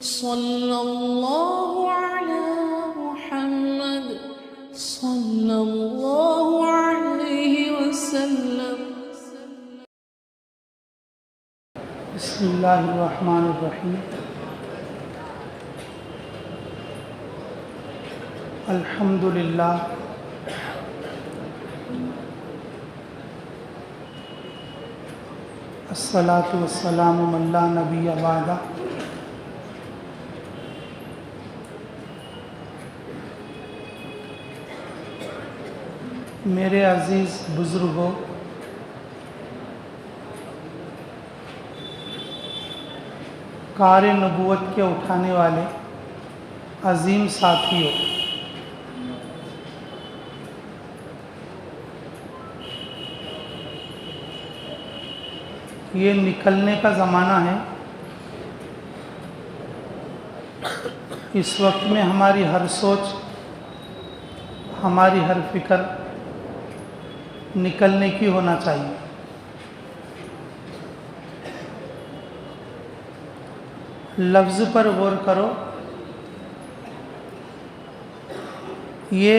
صلی اللہ علی محمد صلی اللہ علیہ وسلم۔ بسم اللہ الرحمن الرحیم۔ الحمد للہ الصلاۃ والسلام من لا نبی بعدہ۔ میرے عزیز بزرگوں، کار نبوت کے اٹھانے والے عظیم ساتھیوں، یہ نکلنے کا زمانہ ہے۔ اس وقت میں ہماری ہر سوچ، ہماری ہر فکر نکلنے کی ہونا چاہیے۔ لفظ پر غور کرو، یہ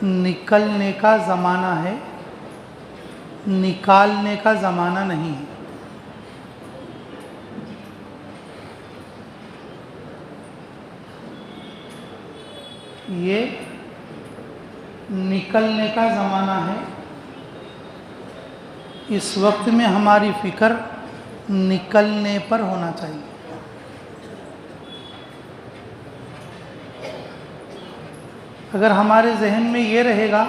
نکلنے کا زمانہ ہے، نکالنے کا زمانہ نہیں ہے۔ یہ نکلنے کا زمانہ ہے۔ اس وقت میں ہماری فکر نکلنے پر ہونا چاہیے۔ اگر ہمارے ذہن میں یہ رہے گا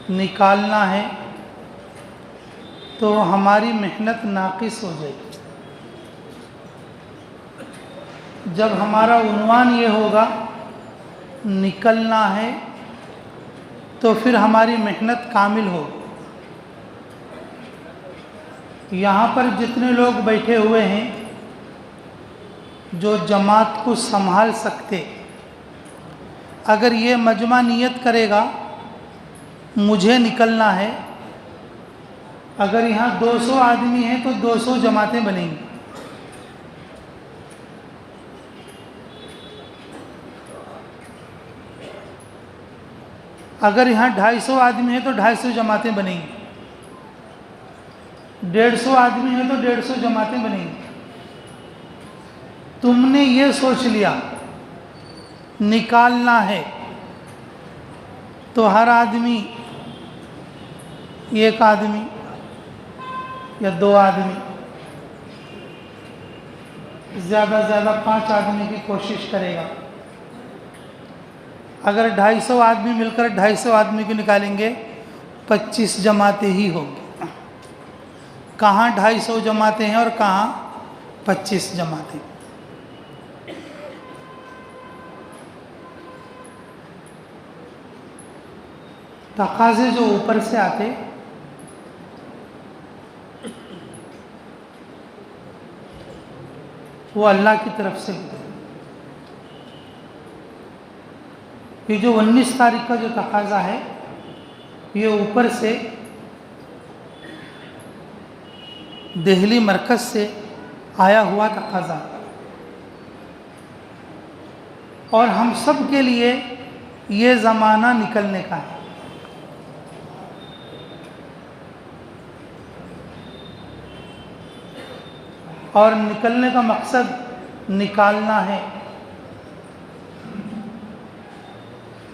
نکالنا ہے تو ہماری محنت ناقص ہو جائے گی۔ جب ہمارا عنوان یہ ہوگا نکلنا ہے تو پھر ہماری محنت کامل ہوگی۔ یہاں پر جتنے لوگ بیٹھے ہوئے ہیں جو جماعت کو سنبھال سکتے، اگر یہ مجمع نیت کرے گا مجھے نکلنا ہے، اگر یہاں 200 آدمی ہیں تو 200 جماعتیں بنیں گی۔ اگر یہاں 250 آدمی ہیں تو 250 جماعتیں بنیں گی، 150 آدمی ہیں تو 150 جماعتیں بنیں گی۔ تم نے یہ سوچ لیا نکالنا ہے تو ہر آدمی، ایک آدمی یا 2 آدمی، زیادہ زیادہ 5 آدمی کی کوشش کرے گا۔ اگر 250 آدمی مل کر 250 آدمی کو نکالیں گے 25 جماعتیں ہی ہوں گی۔ کہاں 250 جماعتیں ہیں اور کہاں 25 جماعتیں۔ تقاضے جو اوپر سے آتے وہ اللہ کی طرف سے ہوتے۔ یہ جو 19 تاریخ کا جو تقاضا ہے یہ اوپر سے دہلی مرکز سے آیا ہوا تقاضا ہے، اور ہم سب کے لیے یہ زمانہ نکلنے کا ہے۔ اور نکلنے کا مقصد نکالنا ہے۔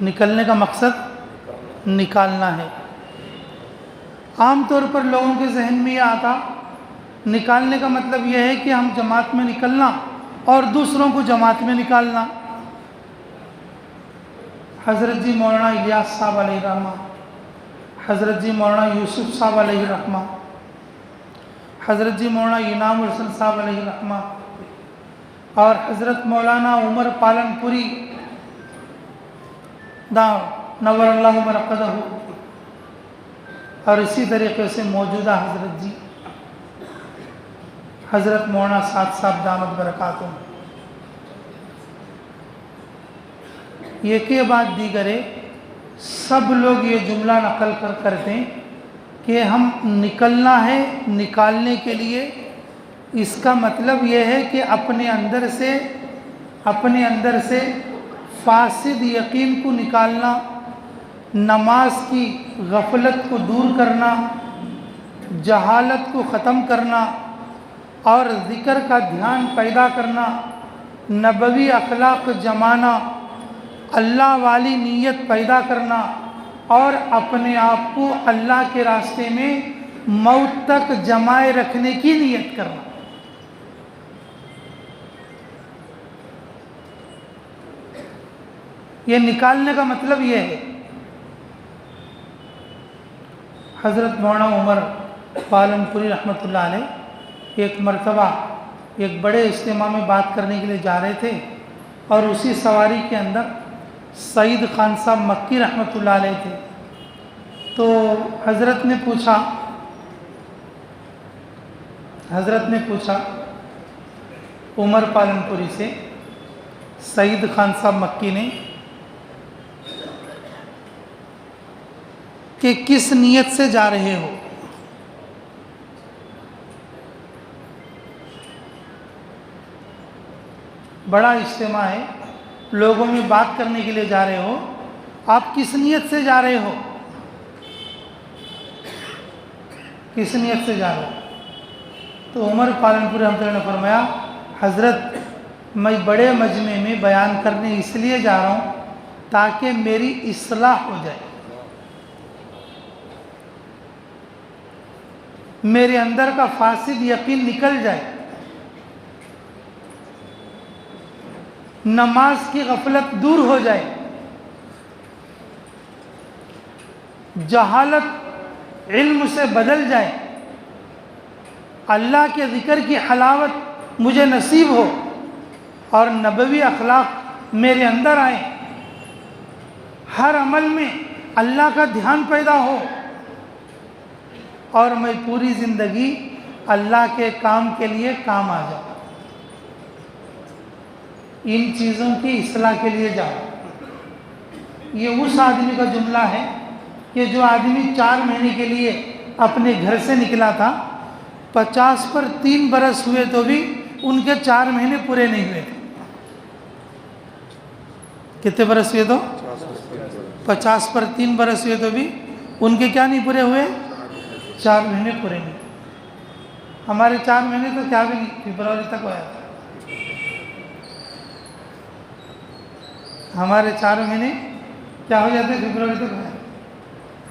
نکلنے کا مقصد نکالنا ہے۔ عام طور پر لوگوں کے ذہن میں یہ آتا نکالنے کا مطلب یہ ہے کہ ہم جماعت میں نکلنا اور دوسروں کو جماعت میں نکالنا۔ حضرت جی مولانا الیاس صاحب علیہ الرحمہ، حضرت جی مولانا یوسف صاحب علیہ الرحمہ، حضرت جی مولانا انعام الحسن صاحب علیہ الرحمہ، اور حضرت مولانا عمر پالن پوری نور اللہ مرقدہ، اور اسی طریقے سے موجودہ حضرت جی حضرت مولانا سعد صاحب دامت برکاتہ، یہ کے بعد دیگرے سب لوگ یہ جملہ نقل کرتے ہیں کہ ہم نکلنا ہے، نکالنے کے لیے اس کا مطلب یہ ہے کہ اپنے اندر سے فاسد یقین کو نکالنا، نماز کی غفلت کو دور کرنا، جہالت کو ختم کرنا اور ذکر کا دھیان پیدا کرنا، نبوی اخلاق جمانا، اللہ والی نیت پیدا کرنا اور اپنے آپ کو اللہ کے راستے میں موت تک جمائے رکھنے کی نیت کرنا۔ یہ نکالنے کا مطلب یہ ہے۔ حضرت مولانا عمر پالن پوری رحمۃ اللہ علیہ ایک مرتبہ ایک بڑے اجتماع میں بات کرنے کے لیے جا رہے تھے، اور اسی سواری کے اندر سعید خان صاحب مکی رحمۃ اللہ علیہ تھے۔ تو حضرت نے پوچھا عمر پالن پوری سے، سعید خان صاحب مکی نے، کہ کس نیت سے جا رہے ہو؟ بڑا اجتماع ہے، لوگوں میں بات کرنے کے لیے جا رہے ہو، آپ کس نیت سے جا رہے ہو؟ کس نیت سے جا رہے ہو؟ تو عمر پالن پوری رحمۃ اللہ نے فرمایا، حضرت میں بڑے مجمع میں بیان کرنے اس لیے جا رہا ہوں تاکہ میری اصلاح ہو جائے، میرے اندر کا فاسد یقین نکل جائے، نماز کی غفلت دور ہو جائے، جہالت علم سے بدل جائے، اللہ کے ذکر کی حلاوت مجھے نصیب ہو اور نبوی اخلاق میرے اندر آئیں، ہر عمل میں اللہ کا دھیان پیدا ہو اور میں پوری زندگی اللہ کے کام کے لیے کام آ جاؤں، ان چیزوں کی اصلاح کے لیے جاؤ۔ یہ اس آدمی کا جملہ ہے کہ جو آدمی 4 مہینے کے لیے اپنے گھر سے نکلا تھا، 50 پر 3 برس ہوئے تو بھی ان کے 4 مہینے پورے نہیں ہوئے تھے۔ کتنے برس ہوئے تو 50 پر 3 برس ہوئے تو بھی ان کے کیا نہیں پورے ہوئے؟ 4 مہینے پورے نہیں۔ ہمارے 4 مہینے تو کیا بھی نہیں، فروری تک ہوا تھا۔ ہمارے 4 مہینے کیا ہو جاتے؟ فروری تک ہو جاتا۔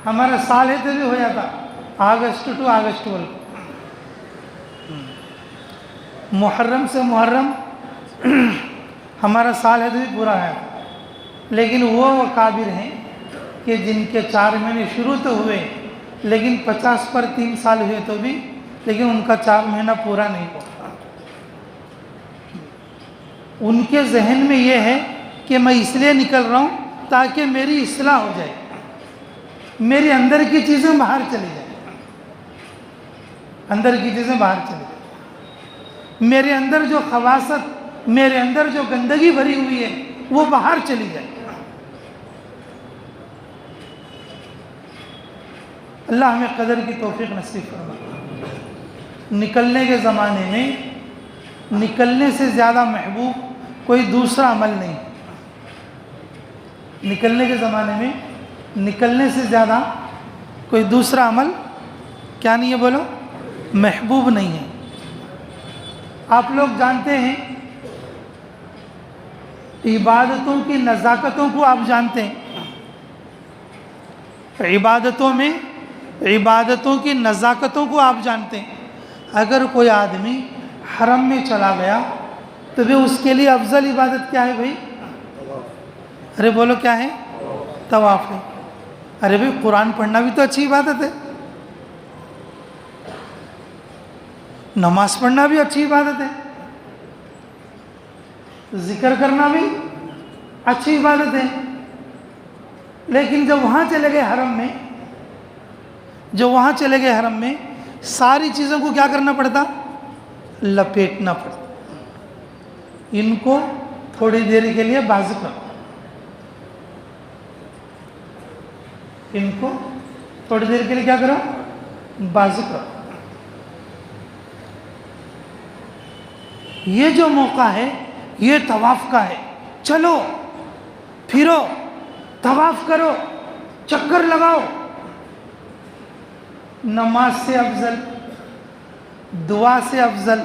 ہمارا سال ہے تو بھی ہو جاتا، اگست ٹو اگست بول۔ محرم سے محرم ہمارا سال ہے تو بھی پورا ہے، لیکن وہ کابر ہیں کہ جن کے 4 مہینے شروع تو ہوئے لیکن 50 پر 3 سال ہوئے تو بھی لیکن ان کا 4 مہینہ پورا نہیں ہوا۔ ان کے ذہن میں یہ ہے کہ میں اس لیے نکل رہا ہوں تاکہ میری اصلاح ہو جائے، میرے اندر کی چیزیں باہر چلی جائیں، اندر کی چیزیں باہر چلی جائیں، میرے اندر جو خباثت، میرے اندر جو گندگی بھری ہوئی ہے وہ باہر چلی جائے۔ اللہ ہمیں قدر کی توفیق نصیب فرمائے۔ نکلنے کے زمانے میں نکلنے سے زیادہ محبوب کوئی دوسرا عمل نہیں۔ نکلنے کے زمانے میں نکلنے سے زیادہ کوئی دوسرا عمل کیا نہیں ہے؟ بولو، محبوب نہیں ہے۔ آپ لوگ جانتے ہیں عبادتوں کی نزاکتوں کو، آپ جانتے ہیں عبادتوں کی نزاکتوں کو آپ جانتے ہیں۔ اگر کوئی آدمی حرم میں چلا گیا تو بھی اس کے لیے افضل عبادت کیا ہے بھائی؟ ارے بولو کیا ہے؟ طواف ہے۔ ارے بھائی قرآن پڑھنا بھی تو اچھی عبادت ہے، نماز پڑھنا بھی اچھی عبادت ہے، ذکر کرنا بھی اچھی عبادت ہے، لیکن جب وہاں چلے گئے حرم میں ساری چیزوں کو کیا کرنا پڑتا؟ لپیٹنا پڑتا۔ ان کو تھوڑی دیر کے لیے بازو کرو، ان کو تھوڑی دیر کے لیے کیا کرو؟ بازو کرو۔ یہ جو موقع ہے یہ طواف کا ہے، چلو پھرو، طواف کرو، چکر لگاؤ۔ نماز سے افضل، دعا سے افضل،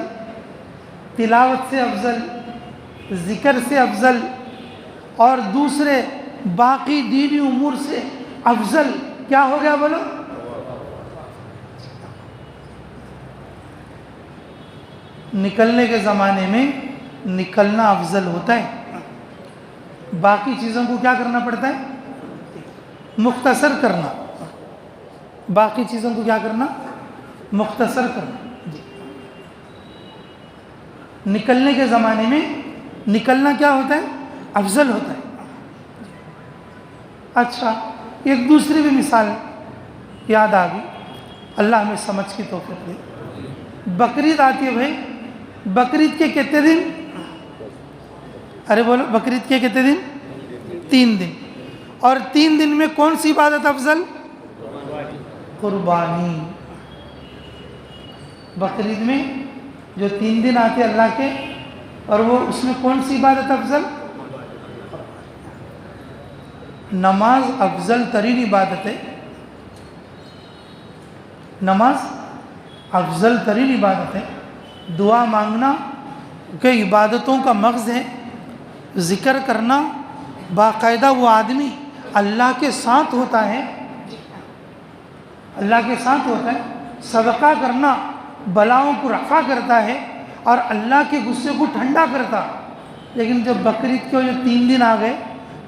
تلاوت سے افضل، ذکر سے افضل اور دوسرے باقی دینی امور سے افضل کیا ہو گیا بولو؟ نکلنے کے زمانے میں نکلنا افضل ہوتا ہے، باقی چیزوں کو کیا کرنا پڑتا ہے؟ مختصر کرنا، باقی چیزوں کو کیا کرنا؟ مختصر کرنا۔ نکلنے کے زمانے میں نکلنا کیا ہوتا ہے؟ افضل ہوتا ہے۔ اچھا، ایک دوسری بھی مثال یاد آ گئی، اللہ ہمیں سمجھ کی توفیق دے۔ بقرعید آتی ہے بھائی، بقرعید کے کتنے دن؟ ارے بولو، بقرعید کے کتنے دن؟ 3 دن۔ اور 3 دن میں کون سی عبادت افضل؟ قربانی۔ بقرعید میں جو 3 دن آتے اللہ کے، اور وہ اس میں کون سی عبادت افضل؟ نماز افضل ترین عبادت ہے، نماز افضل ترین عبادت ہے۔ دعا مانگنا کہ عبادتوں کا مغز ہے، ذکر کرنا باقاعدہ وہ آدمی اللہ کے ساتھ ہوتا ہے، اللہ کے ساتھ ہوتا ہے۔ صدقہ کرنا بلاؤں کو رفع کرتا ہے اور اللہ کے غصے کو ٹھنڈا کرتا۔ لیکن جب بقرعید کے جو 3 دن آ گئے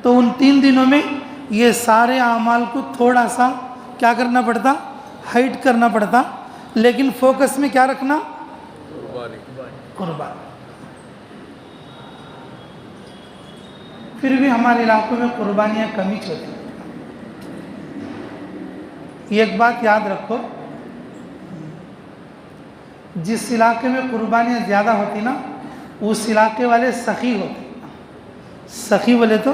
تو ان 3 دنوں میں یہ سارے اعمال کو تھوڑا سا کیا کرنا پڑتا؟ ہائٹ کرنا پڑتا، لیکن فوکس میں کیا رکھنا؟ قربانی۔ پھر بھی ہمارے علاقوں میں قربانیاں کمی چلتی ہیں۔ ایک بات یاد رکھو، جس علاقے میں قربانیاں زیادہ ہوتی نا، اس علاقے والے سخی ہوتے۔ سخی والے تو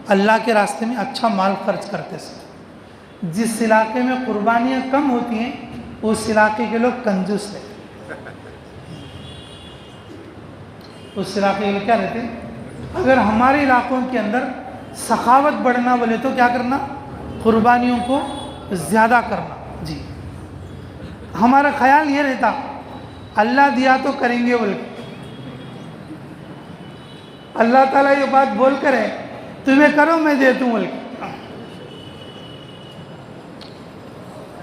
اللہ کے راستے میں اچھا مال خرچ کرتے ہیں۔ جس علاقے میں قربانیاں کم ہوتی ہیں اس علاقے کے لوگ کنجوس رہتے، اس علاقے کے لوگ کیا رہتے ہیں؟ اگر ہمارے علاقوں کے اندر سخاوت بڑھنا بولے تو کیا کرنا؟ قربانیوں کو زیادہ کرنا۔ جی، ہمارا خیال یہ رہتا اللہ دیا تو کریں گے بول کے، اللہ تعالیٰ یہ بات بول کر ہے تمہیں کرو میں دے دوں بول کے۔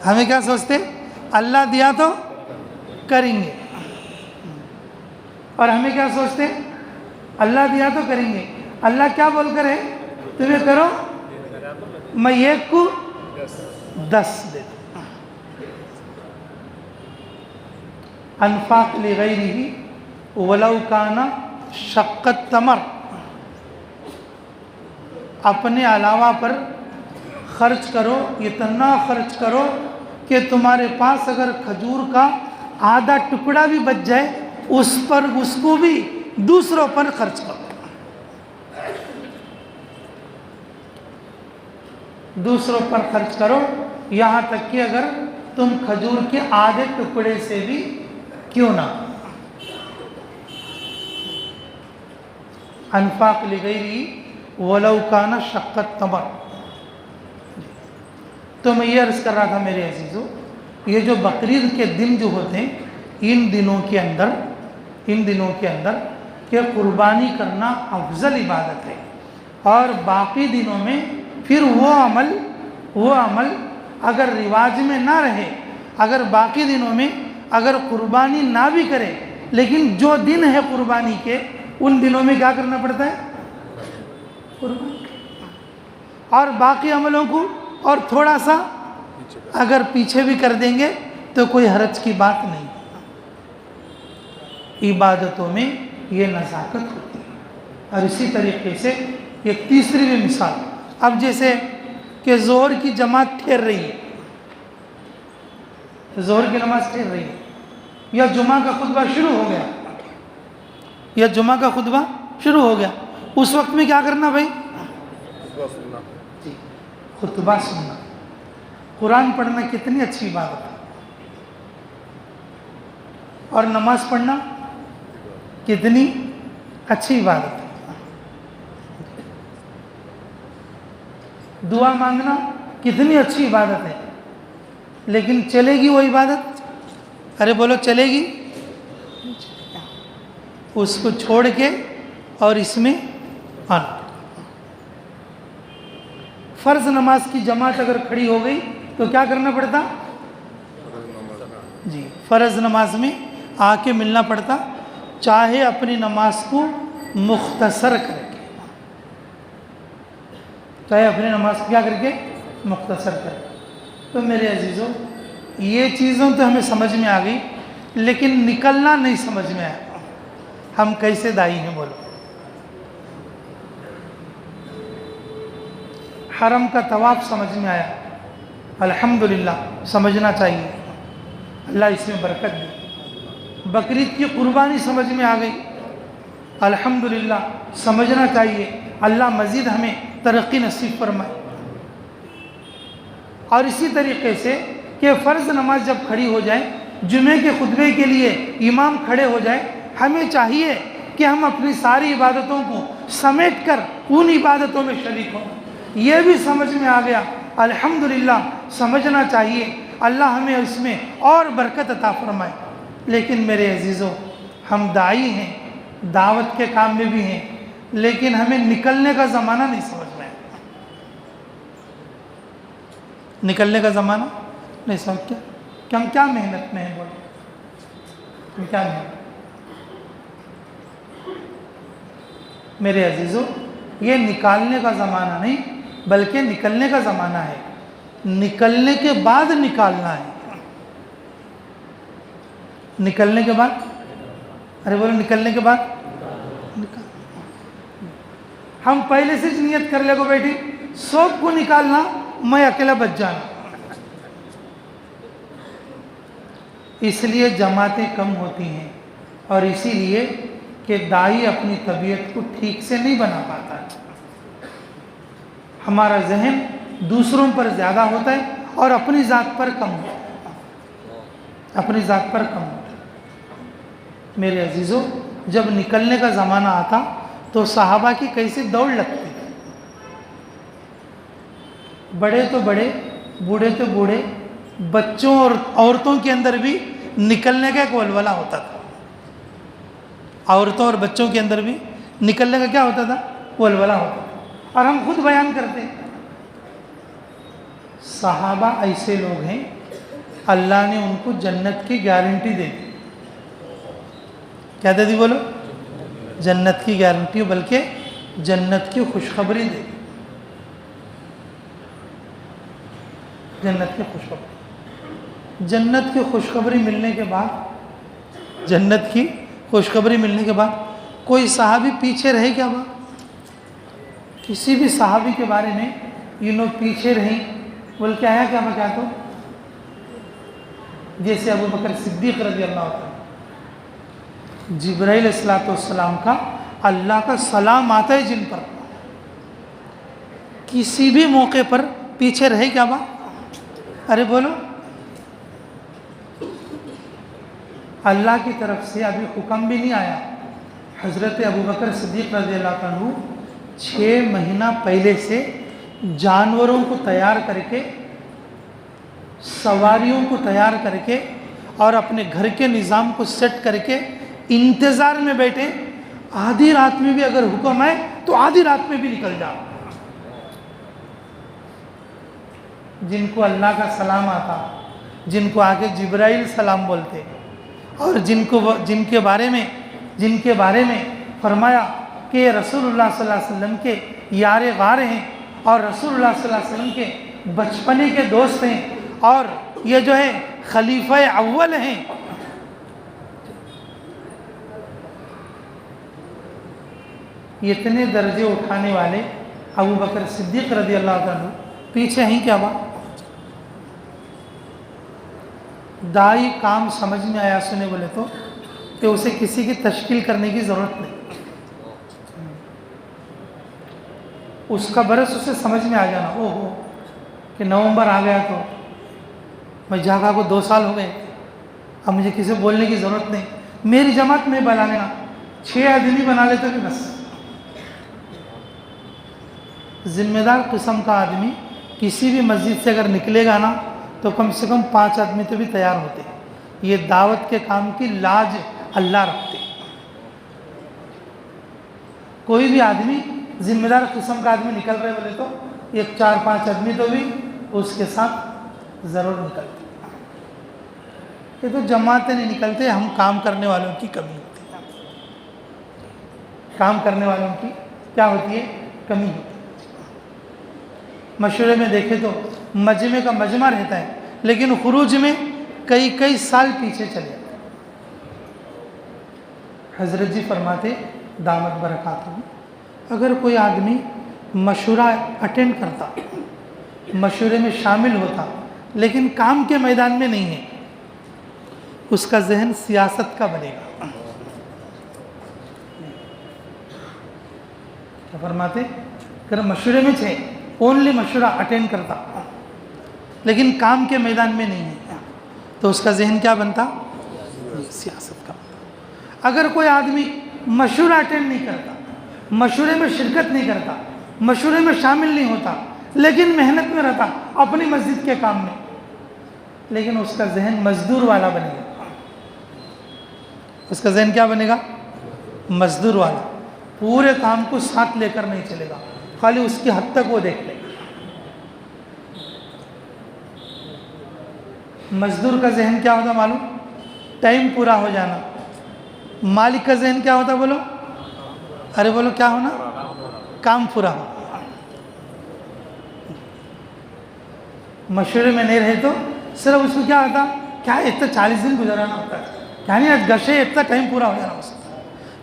ہمیں کیا سوچتے؟ اللہ دیا تو کریں گے، اور ہمیں کیا سوچتے؟ اللہ دیا تو کریں گے، اللہ کیا بول کر ہے؟ تمہیں کرو میں 1 کو 10 دے دوں۔ انفاق لغیرہ ولو کان شق التمر، اپنے علاوہ پر خرچ کرو، اتنا خرچ کرو کہ تمہارے پاس اگر کھجور کا آدھا ٹکڑا بھی بچ جائے اس کو بھی دوسروں پر خرچ کرو، دوسروں پر خرچ کرو، یہاں تک کہ اگر تم کھجور کے آدھے ٹکڑے سے بھی کیوں نہ۔ انفاق لغیرہ ولو کان شق التمر۔ تو میں یہ عرض کر رہا تھا میرے عزیزو، یہ جو بقرعید کے دن جو ہوتے ہیں ان دنوں کے اندر کہ قربانی کرنا افضل عبادت ہے، اور باقی دنوں میں پھر وہ عمل اگر رواج میں نہ رہے، اگر باقی دنوں میں اگر قربانی نہ بھی کرے، لیکن جو دن ہے قربانی کے ان دنوں میں کیا کرنا پڑتا ہے؟ قربانی۔ اور باقی عملوں کو اور تھوڑا سا اگر پیچھے بھی کر دیں گے تو کوئی حرج کی بات نہیں۔ عبادتوں میں یہ نزاکت ہوتی ہے۔ اور اسی طریقے سے ایک تیسری بھی مثال، اب جیسے کہ ظہر کی جماعت ٹھہر رہی ہے، ظہر کی نماز ٹھہر رہی ہے، یا جمعہ کا خطبہ شروع ہو گیا، اس وقت میں کیا کرنا بھائی؟ خطبہ سننا۔ قرآن پڑھنا کتنی اچھی بات ہے، اور نماز پڑھنا کتنی اچھی عبادت ہے. دعا مانگنا کتنی اچھی عبادت ہے، لیکن چلے گی وہ عبادت؟ ارے بولو چلے گی؟ اس کو چھوڑ کے اور اس میں آنا. فرض نماز کی جماعت اگر کھڑی ہو گئی تو کیا کرنا پڑتا؟ جی، فرض نماز میں آ کے ملنا پڑتا، چاہے اپنی نماز کو مختصر کر کے، چاہے اپنی نماز کو کیا کر کے مختصر کر کے. تو میرے عزیزوں، یہ چیزوں تو ہمیں سمجھ میں آ گئی، لیکن نکلنا نہیں سمجھ میں آیا. ہم کیسے دائی ہیں بولو؟ حرم کا طواف سمجھ میں آیا، الحمدللہ، سمجھنا چاہیے، اللہ اس میں برکت دے. بقرعید کی قربانی سمجھ میں آ گئی، الحمدللہ، سمجھنا چاہیے، اللہ مزید ہمیں ترقی نصیب فرمائے. اور اسی طریقے سے کہ فرض نماز جب کھڑی ہو جائے، جمعے کے خطبے کے لیے امام کھڑے ہو جائے، ہمیں چاہیے کہ ہم اپنی ساری عبادتوں کو سمیٹ کر ان عبادتوں میں شریک ہوں. یہ بھی سمجھ میں آ گیا، الحمدللہ، سمجھنا چاہیے، اللہ ہمیں اس میں اور برکت عطا فرمائے. لیکن میرے عزیزوں، ہم داعی ہیں، دعوت کے کام میں بھی ہیں، لیکن ہمیں نکلنے کا زمانہ نہیں سمجھ میں آیا. نکلنے کا زمانہ نہیں سمجھ کیا کہ ہم کیا محنت میں ہیں، بولے ہم کیا محنت. میرے عزیزوں، یہ نکالنے کا زمانہ نہیں بلکہ نکلنے کا زمانہ ہے. نکلنے کے بعد نکالنا ہے. نکلنے کے بعد، ارے بولو نکلنے کے بعد. ہم پہلے سے نیت کر لے کو بیٹھی، سب کو نکالنا، میں اکیلا بچ جانا. اس لیے جماعتیں کم ہوتی ہیں، اور اسی لیے کہ داعی اپنی طبیعت کو ٹھیک سے نہیں بنا پاتا. ہمارا ذہن دوسروں پر زیادہ ہوتا ہے اور اپنی ذات پر کم ہوتا ہے، اپنی ذات پر کم ہوتا ہے. میرے عزیزوں، جب نکلنے کا زمانہ آتا تو صحابہ کی کیسی دوڑ لگتی، بڑے تو بڑے، بوڑھے تو بوڑھے، بچوں اور عورتوں کے اندر بھی نکلنے کا ایک ولولہ ہوتا تھا. عورتوں اور بچوں کے اندر بھی نکلنے کا کیا ہوتا تھا؟ ولولہ ہوتا تھا. اور ہم خود بیان کرتے ہیں، صحابہ ایسے لوگ ہیں اللہ نے ان کو جنت کی گارنٹی دے دی. کیا دے دی بولو؟ جنت کی گارنٹی، بلکہ جنت کی خوشخبری دے دی. جنت کی خوشخبری. جنت کی خوشخبری ملنے کے بعد، جنت کی خوشخبری ملنے کے بعد کوئی صحابی پیچھے رہے کیا؟ بات کسی بھی صحابی کے بارے میں یہ لوگ پیچھے رہیں بول کے آیا کیا؟ میں کہتا ہوں جیسے ابو بکر صدیق رضی اللہ عنہ، جبرائیل علیہ السلام کا اللہ کا سلام آتا ہے جن پر، کسی بھی موقع پر پیچھے رہے کیا بات؟ ارے بولو. اللہ کی طرف سے ابھی حکم بھی نہیں آیا. حضرت ابو بکر صدیق رضی اللہ عنہ 6 مہینہ پہلے سے جانوروں کو تیار کر کے، سواریوں کو تیار کر کے، اور اپنے گھر کے نظام کو سیٹ کر کے انتظار میں بیٹھے. آدھی رات میں بھی اگر حکم آئے تو آدھی رات میں بھی نکل جاؤ. جن کو اللہ کا سلام آتا، جن کو آگے جبرائیل سلام بولتے، اور جن کے بارے میں فرمایا کہ یہ رسول اللہ صلی اللہ علیہ وسلم کے یار غار ہیں، اور رسول اللہ صلی اللہ علیہ وسلم کے بچپنے کے دوست ہیں، اور یہ جو ہے خلیفہ اول ہیں. اتنے درجے اٹھانے والے ابو بکر صدیق رضی اللہ عنہ پیچھے ہیں کیا بات؟ دائی کام سمجھ میں آیا سنے بولے تو کہ اسے کسی کی تشکیل کرنے کی ضرورت نہیں. اس کا برس اسے سمجھ میں آ جانا، او ہو کہ نومبر آ گیا تو میں جاگا کو 2 سال ہو گئے، اب مجھے کسی بولنے کی ضرورت نہیں، میری جماعت میں بلا لینا، 6 آدمی بنا لیتے کہ بس. ذمہ دار قسم کا آدمی کسی بھی مسجد سے اگر نکلے گا نا تو کم سے کم 5 آدمی تو بھی تیار ہوتے. یہ دعوت کے کام کی لاج اللہ رکھتے. کوئی بھی آدمی ذمہ دار قسم کا آدمی نکل رہے بولے تو 4-5 آدمی تو بھی اس کے ساتھ ضرور نکلتے. یہ تو جماعتیں نہیں نکلتے, ہم کام کرنے والوں کی کمی ہوتی ہے. کام کرنے والوں کی کیا ہوتی ہے؟ کمی ہوتی ہے. مشورے میں دیکھیں تو مجمع کا مجمع رہتا ہے لیکن خروج میں کئی سال پیچھے چلے جاتے. حضرت جی فرماتے دامت برکاتہم, اگر کوئی آدمی مشورہ اٹینڈ کرتا, مشورے میں شامل ہوتا لیکن کام کے میدان میں نہیں ہے, اس کا ذہن سیاست کا بنے گا. کیا فرماتے؟ اگر مشورے میں چھے, اونلی مشورہ اٹینڈ کرتا لیکن کام کے میدان میں نہیں ہے تو اس کا ذہن کیا بنتا؟ سیاست کا. اگر کوئی آدمی مشورہ اٹینڈ نہیں کرتا, مشورے میں شرکت نہیں کرتا, مشورے میں شامل نہیں ہوتا لیکن محنت میں رہتا اپنی مسجد کے کام میں, لیکن اس کا ذہن مزدور والا بنے گا. اس کا ذہن کیا بنے گا؟ مزدور والا. پورے کام کو ساتھ لے کر نہیں چلے گا, خالی اس کی حد تک وہ دیکھ لے گا. مزدور کا ذہن کیا ہوتا معلوم؟ ٹائم پورا ہو جانا. مالک کا ذہن کیا ہوتا بولو؟ ارے بولو کیا ہونا؟ کام پورا ہو. مشورے میں نہیں رہے تو صرف اس کو کیا ہوتا؟ کیا اتنا 40 دن گزرانا ہوتا ہے, یعنی آج گشے اتنا ٹائم پورا ہو جانا اس کا.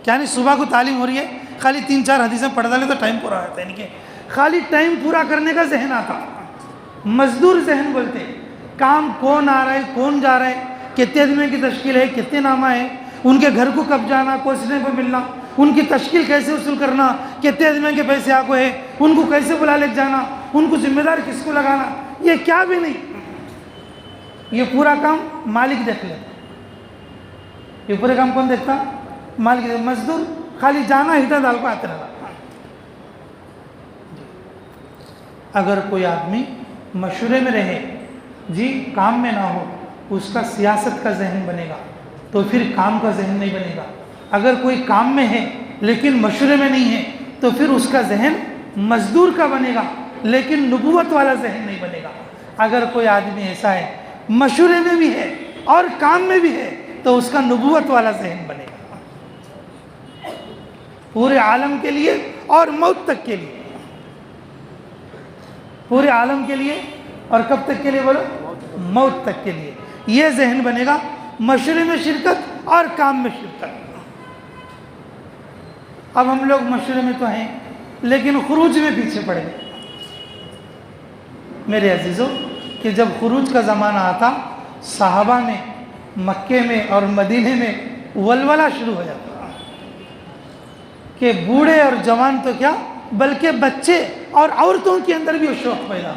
یعنی صبح کو تعلیم ہو رہی ہے, خالی 3-4 حدیثیں پڑھ ڈالے تو ٹائم پورا ہوتا ہے. یعنی کہ خالی ٹائم پورا کرنے کا ذہن آتا. مزدور ذہن بولتے کام کون آ رہا ہے, کون جا رہا ہے, کتنے آدمی کی تشکیل ہے, کتنے نامہ ہے, ان کے گھر کو کب جانا, پہنچنے پہ ملنا, ان کی تشکیل کیسے وصول کرنا, کتنے آدمی کے پیسے آپ کو ہے, ان کو کیسے بلا لے جانا, ان کو ذمہ دار کس کو لگانا, یہ کیا بھی نہیں. یہ پورا کام مالک دیکھ لے. یہ پورے کام کون دیکھتا؟ مالک. مزدور خالی جانا ہیٹا ڈال کو آتے رہا. اگر کوئی آدمی مشورے میں رہے جی, کام میں نہ ہو, اس کا سیاست کا ذہن بنے گا تو پھر کام کا ذہن نہیں بنے گا. اگر کوئی کام میں ہے لیکن مشورے میں نہیں ہے تو پھر اس کا ذہن مزدور کا بنے گا لیکن نبوت والا ذہن نہیں بنے گا. اگر کوئی آدمی ایسا ہے مشورے میں بھی ہے اور کام میں بھی ہے تو اس کا نبوت والا ذہن بنے گا, پورے عالم کے لیے اور موت تک کے لیے. پورے عالم کے لیے اور کب تک کے لیے بولو؟ موت تک کے لیے. یہ ذہن بنے گا, مشورے میں شرکت اور کام میں شرکت. اب ہم لوگ مشورے میں تو ہیں لیکن خروج میں پیچھے پڑ گئے. میرے عزیزوں, کہ جب خروج کا زمانہ آتا, صحابہ میں مکے میں اور مدینے میں ولولہ شروع ہو جاتا کہ بوڑھے اور جوان تو کیا بلکہ بچے اور عورتوں کے اندر بھی وہ شوق پیدا.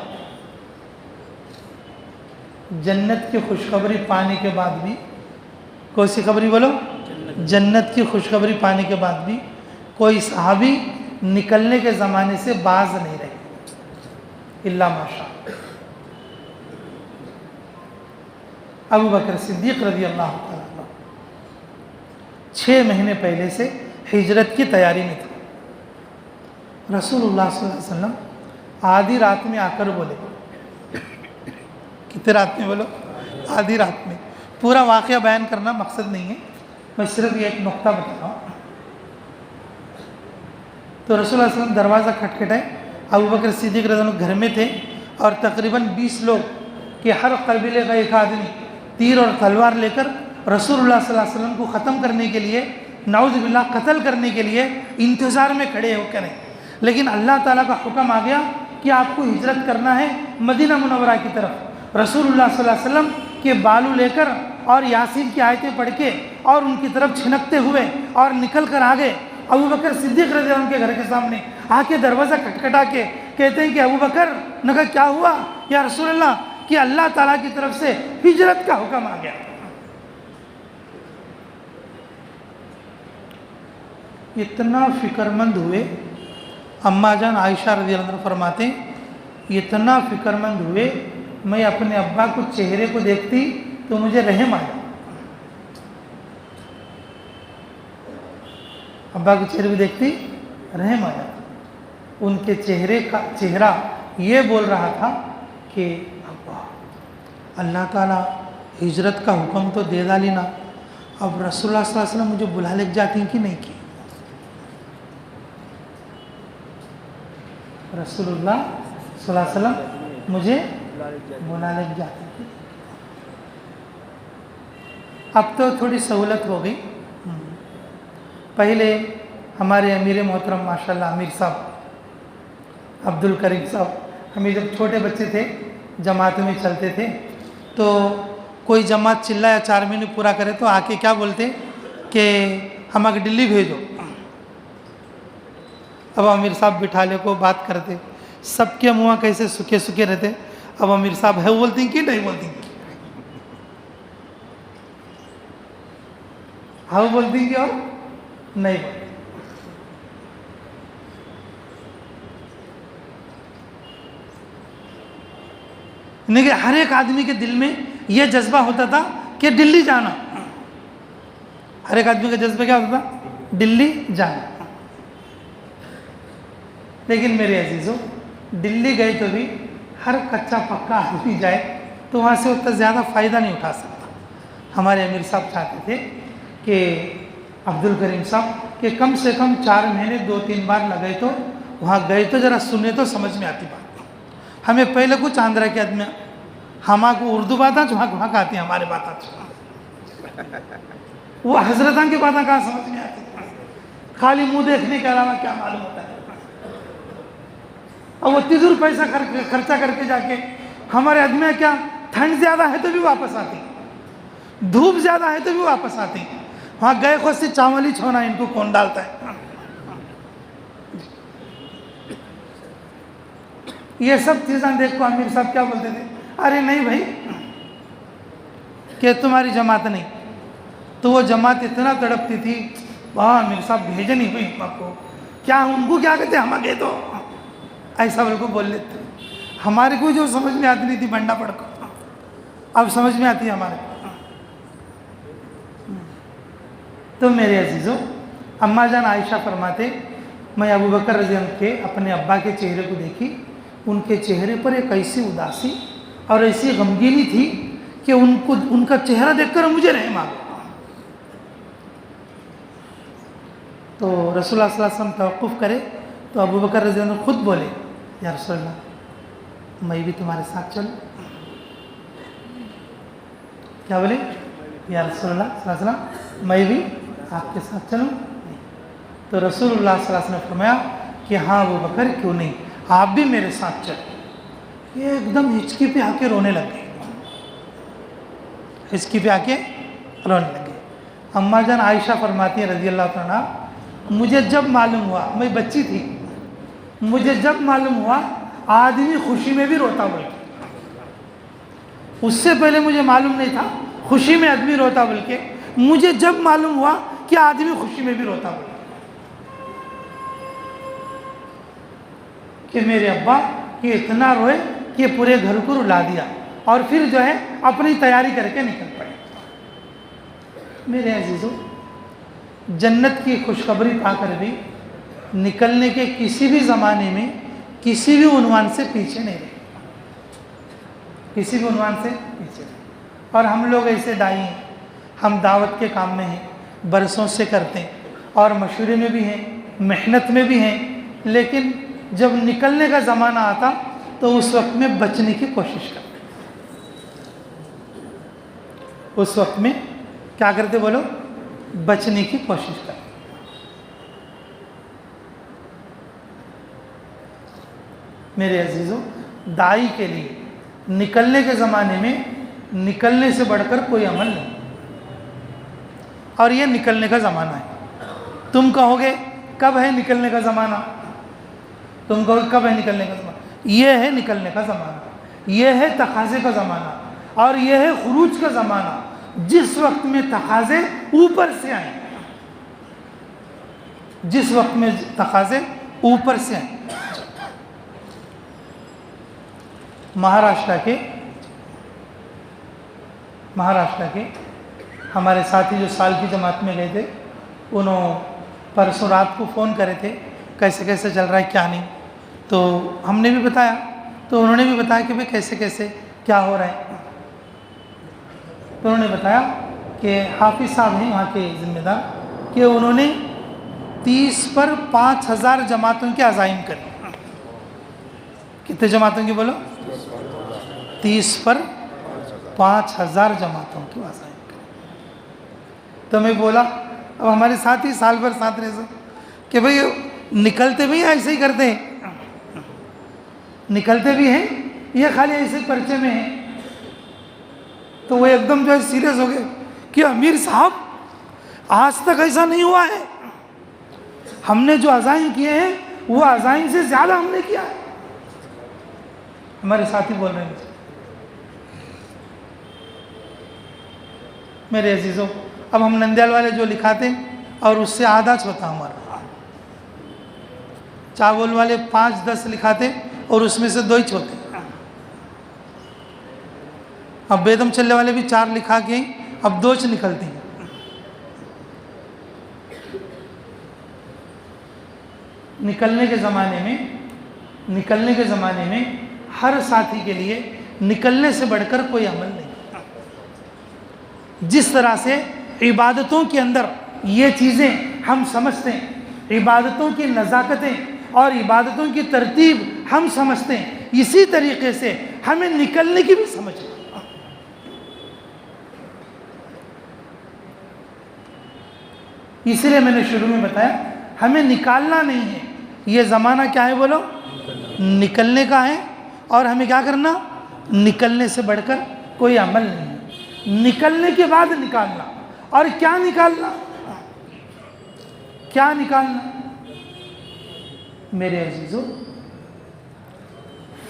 جنت کی خوشخبری پانے کے بعد بھی, کوئی سی خبری بولو؟ جنت کی خوشخبری پانے کے بعد بھی کوئی صحابی نکلنے کے زمانے سے باز نہیں رہے الا ماشاء. ابو بکر صدیق رضی اللہ تعالیٰ عنہ 6 مہینے پہلے سے ہجرت کی تیاری میں تھا. رسول اللہ صلی اللہ علیہ وسلم آدھی رات میں آ کر بولے. کتنے رات میں بولو؟ آدھی رات میں. پورا واقعہ بیان کرنا مقصد نہیں ہے, میں صرف یہ ایک نقطہ بتا رہا ہوں. تو رسول اللہ علیہ وسلم دروازہ کھٹکھٹائے. ابو بکر صدیق رضی اللہ عنہ گھر میں تھے اور تقریباً 20 لوگ کہ ہر قبیلے کا ایک آدمی تیر اور تلوار لے کر رسول اللہ صلی اللہ علیہ وسلم کو ختم کرنے کے لیے, نعوذ باللہ قتل کرنے کے لیے انتظار میں کھڑے ہو کر ہیں. لیکن اللہ تعالیٰ کا حکم آ گیا کہ آپ کو ہجرت کرنا ہے مدینہ منورہ کی طرف. رسول اللہ صلی اللہ علیہ وسلم کے بالو لے کر اور یاسین کی آیتیں پڑھ کے اور ان کی طرف چھنکتے ہوئے اور نکل کر آ گئے. ابو بکر صدیق رضی اللہ عنہ کے گھر کے سامنے آ کے دروازہ کھٹکھٹا کے کہتے ہیں کہ ابو بکر, نے کہا کیا ہوا یا رسول اللہ؟ کہ اللہ تعالیٰ کی طرف سے ہجرت کا حکم آ گیا. اتنا فکر مند ہوئے. اماں جان عائشہ رضی اللہ عنہ فرماتے ہیں اتنا فکر مند ہوئے میں اپنے ابا کو چہرے کو دیکھتی تو مجھے رحم آ جاتا. ابا کے چہرے کو دیکھتی رحم آ جاتا. ان کے چہرہ یہ بول رہا تھا کہ ابا اللہ تعالیٰ ہجرت کا حکم تو دے ڈالی نا, اب رسول اللہ صلی اللہ علیہ وسلم مجھے بلا لے جاتی ہیں کہ نہیں کی. رسول اللہ صلی اللہ علیہ وسلم مجھے بلا لے جاتی ہیں. اب تو تھوڑی سہولت ہو گئی. پہلے ہمارے امیر محترم ماشاءاللہ امیر صاحب عبد الکریم صاحب, ہمیں جب چھوٹے بچے تھے جماعت میں چلتے تھے تو کوئی جماعت چلایا 4 مہینے پورا کرے تو آ کے کیا بولتے کہ ہم آگے دلی بھیجو. اب امیر صاحب بٹھا لے کو بات کرتے, سب کے منہ کیسے سکے سکے رہتے. اب امیر صاحب ہے بولتی ہیں کہ نہیں بولتی ہیں, ہاں بولتی ہیں کہ اور نہیں بولتی. کہ ہر ایک آدمی کے دل میں یہ جذبہ ہوتا تھا کہ دلی جانا. ہر ایک آدمی کا جذبہ کیا ہوتا تھا؟ دلی جانا. لیکن میرے عزیزوں دلی گئے تو بھی ہر کچا پکا آدمی جائے تو وہاں سے اتنا زیادہ فائدہ نہیں اٹھا سکتا. ہمارے امیر صاحب چاہتے تھے کہ عبد الکریم صاحب کہ کم سے کم 4 مہینے 2-3 بار لگے تو وہاں گئے تو ذرا سنے تو سمجھ میں آتی بات. ہمیں پہلے کچھ آندھرا کے آدمی ہما کو اردو باتاں وہاں کا آتی ہیں ہمارے باتاں وہ حضرتان کی باتیں کہاں سمجھ میں آتی, خالی منہ دیکھنے کے علاوہ کیا معلوم ہوتا ہے. اور وہ تیزر پیسہ خرچہ کر کے جا کے ہمارے آدمی کیا ٹھنڈ زیادہ ہے تو بھی واپس آتی, دھوپ زیادہ ہے تو بھی واپس آتی. وہاں گئے خود سے چاول ہی چھونا ان کو کون ڈالتا ہے. یہ سب چیزیں دیکھ کو امیر صاحب کیا بولتے تھے, ارے نہیں بھائی کہ تمہاری جماعت نہیں. تو وہ جماعت اتنا تڑپتی تھی, وہاں امیر صاحب بھیجے نہیں ہوئی آپ کو, کیا ان کو کیا کہتے ہم گئے تو ایسا بول کو بول لیتے. ہمارے کو جو سمجھ میں آتی نہیں تھی بنڈا پڑ کو اب سمجھ میں آتی ہے ہمارے کو. تو میرے عزیزوں اماں جان عائشہ فرماتے میں ابو بکر رضی اللہ عنہ کے اپنے ابا کے چہرے کو دیکھی, ان کے چہرے پر ایک ایسی اداسی اور ایسی غمگینی تھی کہ ان کا چہرہ دیکھ کر مجھے رحم آ گیا. تو رسول اللہ صلی اللہ علیہ وسلم توقف کرے تو ابو بکر رضی اللہ عنہ خود بولے یا رسول اللہ میں بھی تمہارے ساتھ چلوں. کیا بولے یا رسول اللہ صلی اللہ علیہ وسلم میں بھی آپ کے ساتھ چلوں. تو رسول اللہ صلی اللہ علیہ وسلم نے فرمایا کہ ہاں ابو بکر کیوں نہیں, آپ بھی میرے ساتھ چلیں. یہ ایک دم ہچکی پہ آ کے رونے لگ گئے, ہچکی پہ آ کے رونے لگے. اماں جان عائشہ فرماتی ہیں رضی اللہ عنہا مجھے جب معلوم ہوا, میں بچی تھی, مجھے جب معلوم ہوا آدمی خوشی میں بھی روتا بول کے, اس سے پہلے مجھے معلوم نہیں تھا خوشی میں آدمی روتا بول کے, مجھے جب معلوم ہوا کہ آدمی خوشی میں بھی روتا بول کہ میرے ابا کہ اتنا روئے کہ پورے گھر کو رلا دیا اور پھر جو ہے اپنی تیاری کر کے نکل پڑے. میرے عزیزوں جنت کی خوشخبری پا کر بھی نکلنے کے کسی بھی زمانے میں کسی بھی عنوان سے پیچھے نہیں رہے, کسی بھی عنوان سے پیچھے نہیں. اور ہم لوگ ایسے دائی ہیں, ہم دعوت کے کام میں ہیں, برسوں سے کرتے ہیں اور مشورے میں بھی ہیں, محنت میں بھی ہیں, لیکن جب نکلنے کا زمانہ آتا تو اس وقت میں بچنے کی کوشش کرتے. اس وقت میں کیا کرتے بولو, بچنے کی کوشش کرتے. میرے عزیزوں دائی کے لیے نکلنے کے زمانے میں نکلنے سے بڑھ کر کوئی عمل نہیں, اور یہ نکلنے کا زمانہ ہے. تم کہو گے کب ہے نکلنے کا زمانہ, تم کہو گے کب ہے نکلنے کا زمانہ, یہ ہے نکلنے کا زمانہ, یہ ہے تقاضے کا زمانہ, اور یہ ہے خروج کا زمانہ جس وقت میں تقاضے اوپر سے آئیں. جس وقت میں تقاضے اوپر سے ہیں. مہاراشٹر کے ہمارے ساتھی جو سال کی جماعت میں گئے تھے، انہوں پرسوں رات کو فون کرے تھے کیسے کیسے چل رہا ہے کیا نہیں. تو ہم نے بھی بتایا، تو انہوں نے بھی بتایا کہ بھئی کیسے کیسے کیا ہو رہا ہے. تو انہوں نے بتایا کہ حافظ صاحب ہیں وہاں کے ذمہ دار، کہ انہوں نے 30 پر 5000 جماعتوں کے عزائم کرے. کتنے جماعتوں کی بولو؟ 30 پر 5000 جماعتوں کی عزائم کرے. تو میں بولا، اب ہمارے ساتھی سال بھر ساتھ رہے کہ بھئی نکلتے بھی ہیں ایسے ہی کرتے ہیں، نکلتے بھی ہیں یہ خالی ایسے پرچے میں ہیں. تو وہ ایک دم جو ہے سیریس ہو گئے کہ امیر صاحب آج تک ایسا نہیں ہوا ہے، ہم نے جو عزائم کیے ہیں وہ عزائم سے زیادہ ہم نے کیا ہے. ہمارے ساتھی بول رہے ہیں. میرے عزیزوں، اب ہم نندیال والے جو لکھاتے ہیں اور اس سے آدھا چھوتا ہمارا، چاول والے 5-10 لکھاتے اور اس میں سے 2 ہی چھوتے. اب بیدم چلے والے بھی 4 لکھا کے اب 2 نکلتے ہیں. نکلنے کے زمانے میں ہر ساتھی کے لیے نکلنے سے بڑھ کر کوئی عمل نہیں. جس طرح سے عبادتوں کے اندر یہ چیزیں ہم سمجھتے ہیں، عبادتوں کی نزاکتیں اور عبادتوں کی ترتیب ہم سمجھتے ہیں، اسی طریقے سے ہمیں نکلنے کی بھی سمجھ ہے. اس لیے میں نے شروع میں بتایا ہمیں نکالنا نہیں ہے. یہ زمانہ کیا ہے بولو؟ نکلنے کا ہے. اور ہمیں کیا کرنا؟ نکلنے سے بڑھ کر کوئی عمل نہیں ہے. نکلنے کے بعد نکالنا. اور کیا نکالنا؟ کیا نکالنا؟ میرے عزیزو،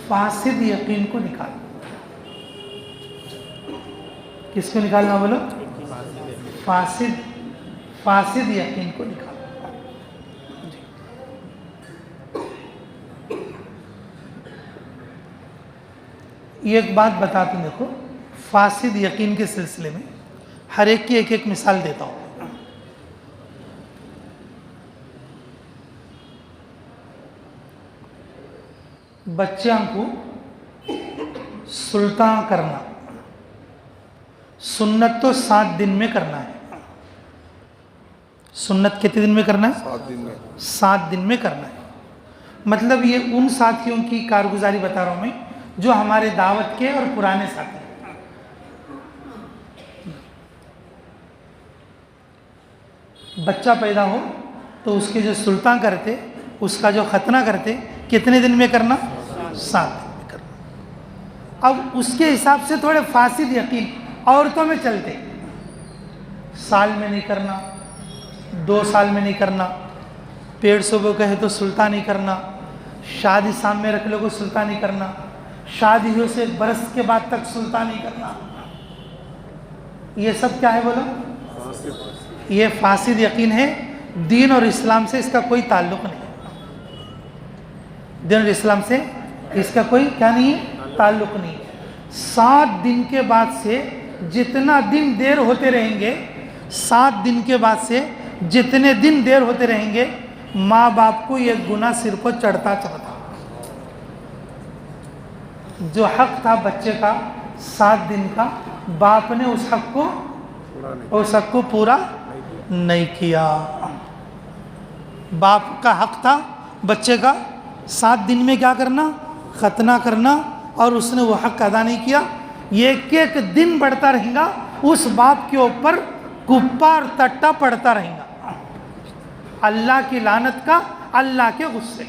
فاسد یقین کو نکالنا. کس کو نکالنا بولو؟ فاسد یقین کو نکالنا. یہ ایک بات بتاتا ہوں، دیکھو فاسد یقین کے سلسلے میں ہر ایک کی ایک مثال دیتا ہوں. بچوں کو سلطان کرنا سنت تو 7 دن میں کرنا ہے. سنت کتنے دن میں کرنا ہے؟ 7 دن میں کرنا ہے. مطلب یہ ان ساتھیوں کی کارگزاری بتا رہا ہوں میں جو ہمارے دعوت کے اور پرانے ساتھی ہیں. بچہ پیدا ہو تو اس کے جو سلطان کرتے، اس کا جو ختنہ کرتے، کتنے دن میں کرنا؟ 7 دن میں کرنا. اب اس کے حساب سے تھوڑے فاسد یقین عورتوں میں چلتے، سال میں نہیں کرنا، 2 سال میں نہیں کرنا، 150 کہے تو سلطان نہیں کرنا، شادی سامنے رکھ لو کو سلطان نہیں کرنا، شادی ہو سے 1 برس کے بعد تک سلطان نہیں کرنا. یہ سب کیا ہے بولو؟ یہ فاسد یقین ہے. دین اور اسلام سے اس کا کوئی تعلق نہیں. دین اور اسلام سے اس کا کوئی کیا نہیں ہے؟ تعلق نہیں. 7 دن کے بعد سے جتنا دن دیر ہوتے رہیں گے، 7 دن کے بعد سے جتنے دن دیر ہوتے رہیں گے، ماں باپ کو یہ گناہ سر پر چڑھتا چڑھتا. جو حق تھا بچے کا 7 دن کا، باپ نے اس حق کو پورا نہیں کیا. باپ کا حق تھا بچے کا 7 دن میں کیا کرنا؟ ختنہ کرنا، اور اس نے وہ حق ادا نہیں کیا. ایک ایک دن بڑھتا رہے گا، اس باپ کے اوپر کپا اور تٹا پڑتا رہے گا. اللہ کی لعنت کا، اللہ کے غصے.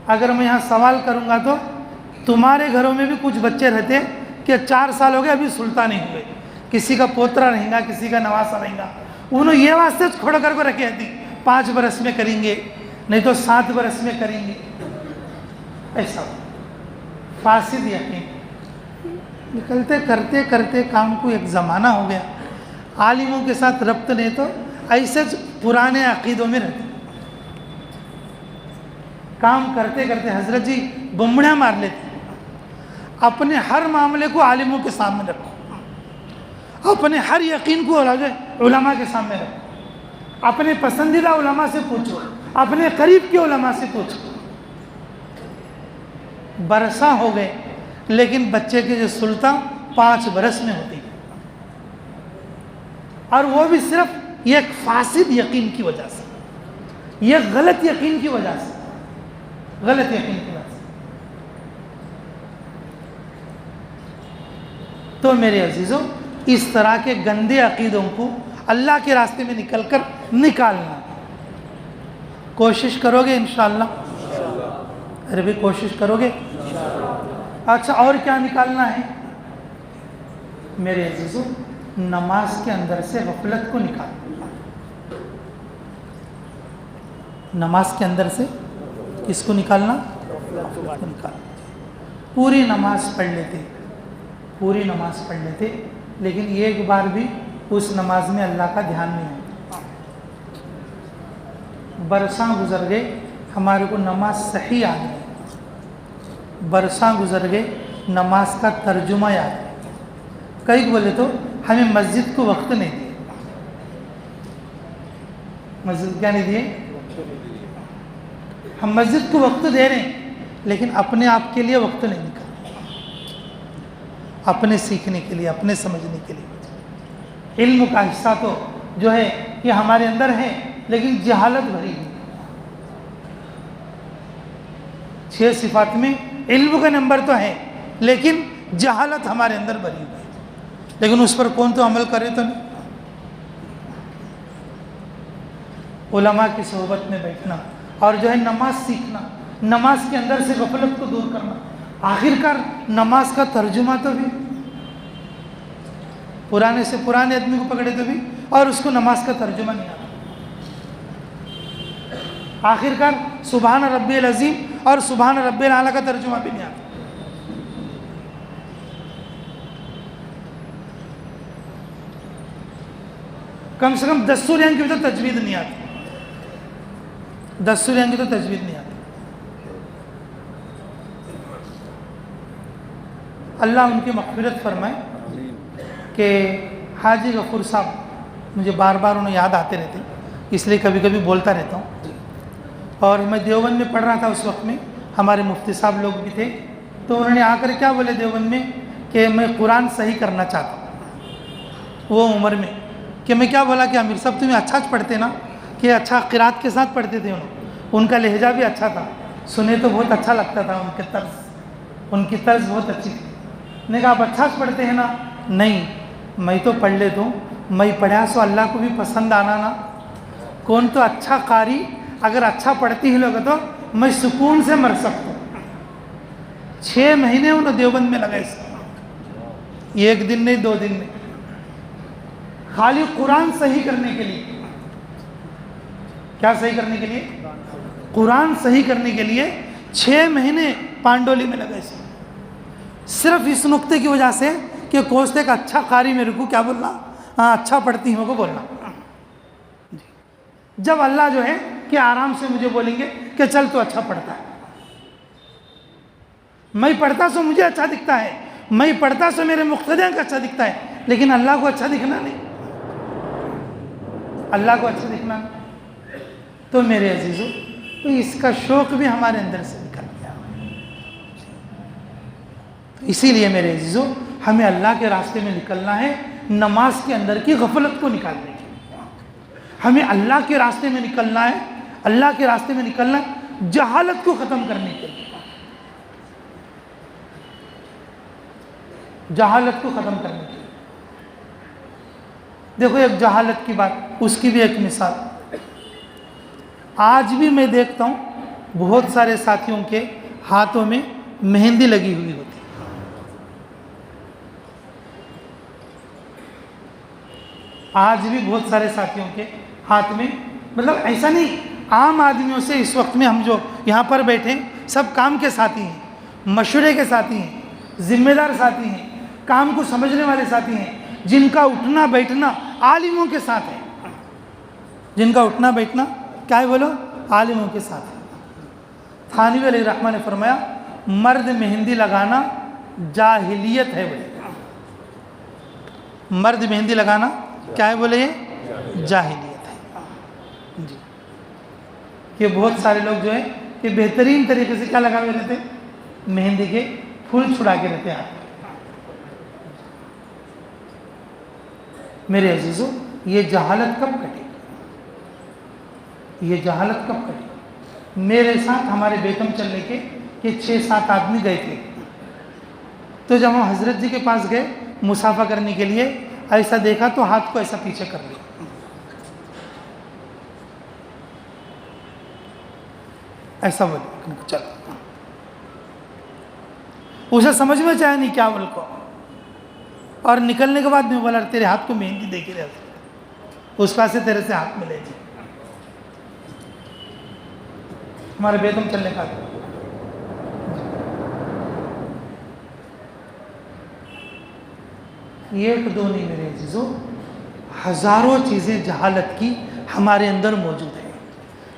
اگر میں یہاں سوال کروں گا تو تمہارے گھروں میں بھی کچھ بچے رہتے کہ 4 سال ہو گئے ابھی سلطان نہیں ہوئے، کسی کا پوترا رہیں گا، کسی کا نواسا رہیں گا، انہوں یہ واسطے کھڑا کر کے رکھے تھی 5 برس میں کریں گے، نہیں تو 7 برس میں کریں گے. ایسا فاسد یقین. نکلتے کرتے کرتے کام کو ایک زمانہ ہو گیا. عالموں کے ساتھ ربط نہیں تو ایسے پرانے عقیدوں میں رہتے، کام کرتے کرتے حضرت جی بمڑیاں مار لیتے۔ اپنے ہر معاملے کو عالموں کے سامنے رکھو، اپنے ہر یقین کو علماء کے سامنے رکھو، اپنے پسندیدہ علماء سے پوچھو، اپنے قریب کے علماء سے پوچھو۔ برساں ہو گئے لیکن بچے کی جو سلطان 5 برس میں ہوتی ہے، اور وہ بھی صرف ایک فاسد یقین کی وجہ سے، یہ غلط یقین کی وجہ سے، غلط یقین کی وجہ سے۔ تو میرے عزیزوں، اس طرح کے گندے عقیدوں کو اللہ کے راستے میں نکل کر نکالنا، کوشش کرو گے انشاءاللہ؟ ارے بھی کوشش کرو گے؟ اچھا، اور کیا نکالنا ہے میرے عزیزوں؟ نماز کے اندر سے غفلت کو نکالنا۔ نماز کے اندر سے کس کو نکالنا؟ غفلت کو نکالنا۔ پوری نماز پڑھ لیتے، پوری نماز پڑھ لیتے، لیکن ایک بار بھی اس نماز میں اللہ کا دھیان نہیں ہوتا۔ برساں گزر گئے، ہمارے کو نماز صحیح یاد نہیں، برساں گزر گئے، نماز کا ترجمہ یاد نہیں۔ کئی بولے تو ہمیں مسجد کو وقت نہیں دیے، مسجد کیا نہیں دیے؟ ہم مسجد کو وقت دے رہے ہیں لیکن اپنے آپ کے لیے وقت نہیں نکال، اپنے سیکھنے کے لیے، اپنے سمجھنے کے لیے۔ علم کا حصہ تو جو ہے یہ ہمارے اندر ہے لیکن جہالت بھری ہے۔ 6 صفات میں علم کا نمبر تو ہے لیکن جہالت ہمارے اندر بھری ہوئی ہے، لیکن اس پر کون تو عمل کرے تو نہیں۔ علماء کی صحبت میں بیٹھنا اور جو ہے نماز سیکھنا، نماز کے اندر سے غفلت کو دور کرنا، آخر کار نماز کا ترجمہ تو بھی پرانے سے پرانے آدمی کو پکڑے تو بھی، اور اس کو نماز کا ترجمہ نہیں آتا۔ آخر کار سبحان ربی العظیم اور سبحان ربی الاعلیٰ کا ترجمہ بھی نہیں آتا۔ کم سے کم 10 سوریاں کی بھی تو تجوید نہیں آتی، 10 سوریاں کی تو تجوید نہیں آتی۔ اللہ ان کی مغفرت فرمائے کہ حاجی غفور صاحب مجھے بار بار انہیں یاد آتے رہتے، اس لیے کبھی کبھی بولتا رہتا ہوں۔ اور میں دیوبند میں پڑھ رہا تھا، اس وقت میں ہمارے مفتی صاحب لوگ بھی تھے، تو انہوں نے آ کر کیا بولے دیوبند میں کہ میں قرآن صحیح کرنا چاہتا ہوں وہ عمر میں۔ کہ میں کیا بولا کہ امیر صاحب تمہیں اچھا پڑھتے نا، کہ اچھا قرات کے ساتھ پڑھتے تھے، ان کا لہجہ بھی اچھا تھا، سنے تو بہت اچھا لگتا تھا، ان کی طرز بہت اچھی تھی۔ نے کہا آپ اچھا پڑھتے ہیں نا؟ نہیں، میں تو پڑھ لیتا ہوں، میں پڑھا سو اللہ کو بھی پسند آنا نا۔ کون تو اچھا قاری اگر اچھا پڑھتی ہے لوگ تو میں سکون سے مر سکتا ہوں۔ 6 مہینے انہوں دیوبند میں لگائے، ایک دن نہیں 2 دن نہیں، خالی قرآن صحیح کرنے کے لیے۔ کیا صحیح کرنے کے لیے؟ قرآن صحیح کرنے کے لیے 6 مہینے پانڈولی میں لگائے، صرف اس نقطے کی وجہ سے کہ کوستے کا اچھا قاری میرے کو کیا بولنا، ہاں اچھا پڑھتی ہوں کو بولنا۔ جب اللہ جو ہے کہ آرام سے مجھے بولیں گے کہ چل تو اچھا پڑھتا ہے، میں پڑھتا سو مجھے اچھا دکھتا ہے، میں پڑھتا سو میرے مقتدیوں کا اچھا دکھتا ہے، لیکن اللہ کو اچھا دکھنا نہیں، اللہ کو اچھا دکھنا نہیں۔ تو میرے عزیزوں، تو اس کا شوق بھی ہمارے اندر سے نکل گیا۔ اسی لیے میرے عزیزوں، ہمیں اللہ کے راستے میں نکلنا ہے، نماز کے اندر کی غفلت کو نکالنے کے لیے ہمیں اللہ کے راستے میں نکلنا ہے، اللہ کے راستے میں نکلنا ہے، جہالت کو ختم کرنے کے لیے، جہالت کو ختم کرنے کے لیے۔ دیکھو ایک جہالت کی بات، اس کی بھی ایک مثال، آج بھی میں دیکھتا ہوں بہت سارے ساتھیوں کے ہاتھوں میں مہندی لگی ہوئی ہوتی ہے۔ آج بھی بہت سارے ساتھیوں کے ہاتھ میں، مطلب ایسا نہیں، عام آدمیوں سے اس وقت میں ہم جو یہاں پر بیٹھے سب کام کے ساتھی ہیں، مشورے کے ساتھی ہیں، ذمہ دار ساتھی ہیں، کام کو سمجھنے والے ساتھی ہیں، جن کا اٹھنا بیٹھنا عالموں کے ساتھ ہے۔ جن کا اٹھنا بیٹھنا کیا ہے بولو عالموں کے ساتھ ہے۔ تھانوی علیہ الرحمہ نے فرمایا مرد مہندی لگانا جاہلیت ہے بولے، مرد مہندی لگانا کیا ہے بولے یہ جاہلیت ہے جی۔ کہ بہت سارے لوگ جو ہے کہ بہترین طریقے سے کیا لگا ہوئے رہتے مہندی کے پھول چھڑا کے رہتے ہیں۔ میرے عزیزو یہ جہالت کب کٹے، یہ جہالت کب کٹے؟ میرے ساتھ ہمارے بیگم چلنے کے کہ 6-7 آدمی گئے تھے، تو جب ہم حضرت جی کے پاس گئے مصافحہ کرنے کے لیے، ایسا دیکھا تو ہاتھ کو ایسا پیچھے کر لیا، ایسا بولے چلو، اسے سمجھ میں چاہے نہیں کیا بول کو، اور نکلنے کے بعد میں بولا تیرے ہاتھ کو مہندی دے کے رہے، اس پاس سے تیرے سے ہاتھ ملے گی، ہمارے بیگم چلنے کا۔ ایک دو نہیں میرے عزیزو، ہزاروں چیزیں جہالت کی ہمارے اندر موجود ہیں۔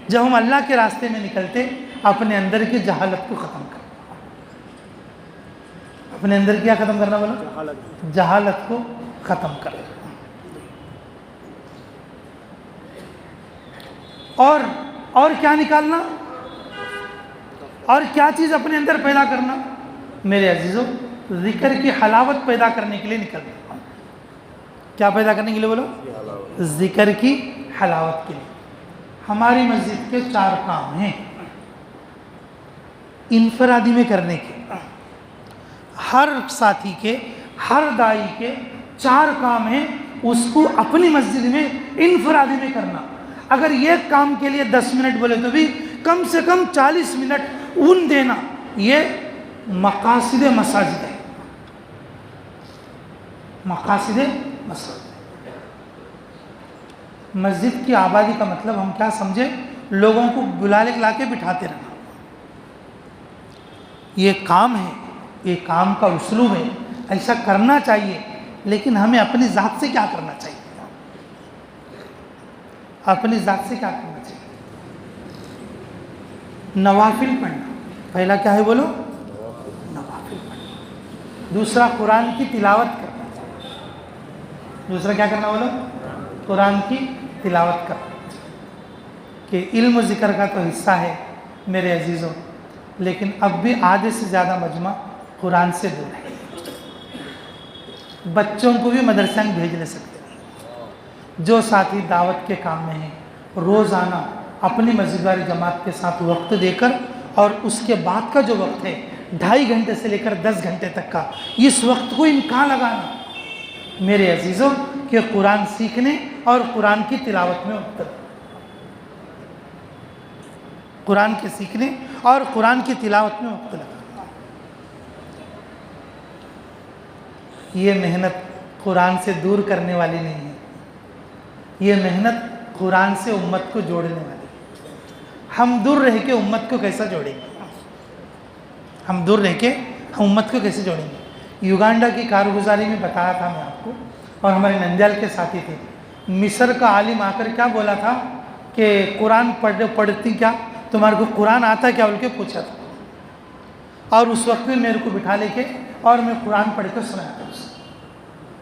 جب ہم اللہ کے راستے میں نکلتے اپنے اندر کی جہالت کو ختم کرنا، اپنے اندر کیا ختم کرنا بولو جہالت کو ختم کرنا، اور کیا نکالنا، اور کیا چیز اپنے اندر پیدا کرنا میرے عزیزو، ذکر کی حلاوت پیدا کرنے کے لیے نکلنا۔ کیا پیدا کرنے کے لیے بولو ذکر کی حلاوت کے لیے۔ ہماری مسجد کے 4 کام ہیں انفرادی میں کرنے کے، ہر ساتھی کے ہر دائی کے 4 کام ہیں، اس کو اپنی مسجد میں انفرادی میں کرنا۔ اگر ایک کام کے لیے 10 منٹ بولے تو بھی کم سے کم 40 منٹ اون دینا، یہ مقاصد مساجد ہے، مقاصد مساجد۔ مسجد کی آبادی کا مطلب ہم کیا سمجھے، لوگوں کو بلا کے بٹھاتے رہنا، یہ کام ہے، یہ کام کا اسلوب ہے، ایسا کرنا چاہیے، لیکن ہمیں اپنی ذات سے کیا کرنا چاہیے، اپنی ذات سے کیا کرنا چاہیے؟ نوافل پڑھنا، پہلا کیا ہے بولو نوافل پڑھنا، دوسرا قرآن کی تلاوت کرنا، دوسرا کیا کرنا بولو قرآن کی تلاوت کرنا، کہ علم و ذکر کا تو حصہ ہے میرے عزیزوں، لیکن اب بھی آدھے سے زیادہ مجمع قرآن سے دور ہے۔ بچوں کو بھی مدرسہ میں بھیج لے سکتے ہیں، جو ساتھی دعوت کے کام میں ہیں روزانہ اپنی مسجد والی جماعت کے ساتھ وقت دے کر، اور اس کے بعد کا جو وقت ہے 2.5 گھنٹے سے لے کر 10 گھنٹے تک کا، اس وقت کو ان کہاں لگانا میرے عزیزوں، کہ قرآن سیکھنے اور قرآن کی تلاوت میں وقت، قرآن کے سیکھنے اور قرآن کی تلاوت میں وقت لگانا۔ یہ محنت قرآن سے دور کرنے والی نہیں ہے، یہ محنت قرآن سے امت کو جوڑنے والی ہے۔ ہم دور رہ کے امت کو کیسا جوڑیں گے، ہم دور رہ کے ہم امت کو کیسے جوڑیں گے؟ یوگانڈا کی کارگزاری میں بتایا تھا میں آپ کو، اور ہمارے نندیال کے ساتھی تھے، مصر کا عالم آ کر کیا بولا تھا کہ قرآن پڑھتی کیا، تمہارے کو قرآن آتا کیا بول کے پوچھا تھا، اور اس وقت میں میرے کو بٹھا لے کے اور میں قرآن پڑھ کے سنایا تھا اسے،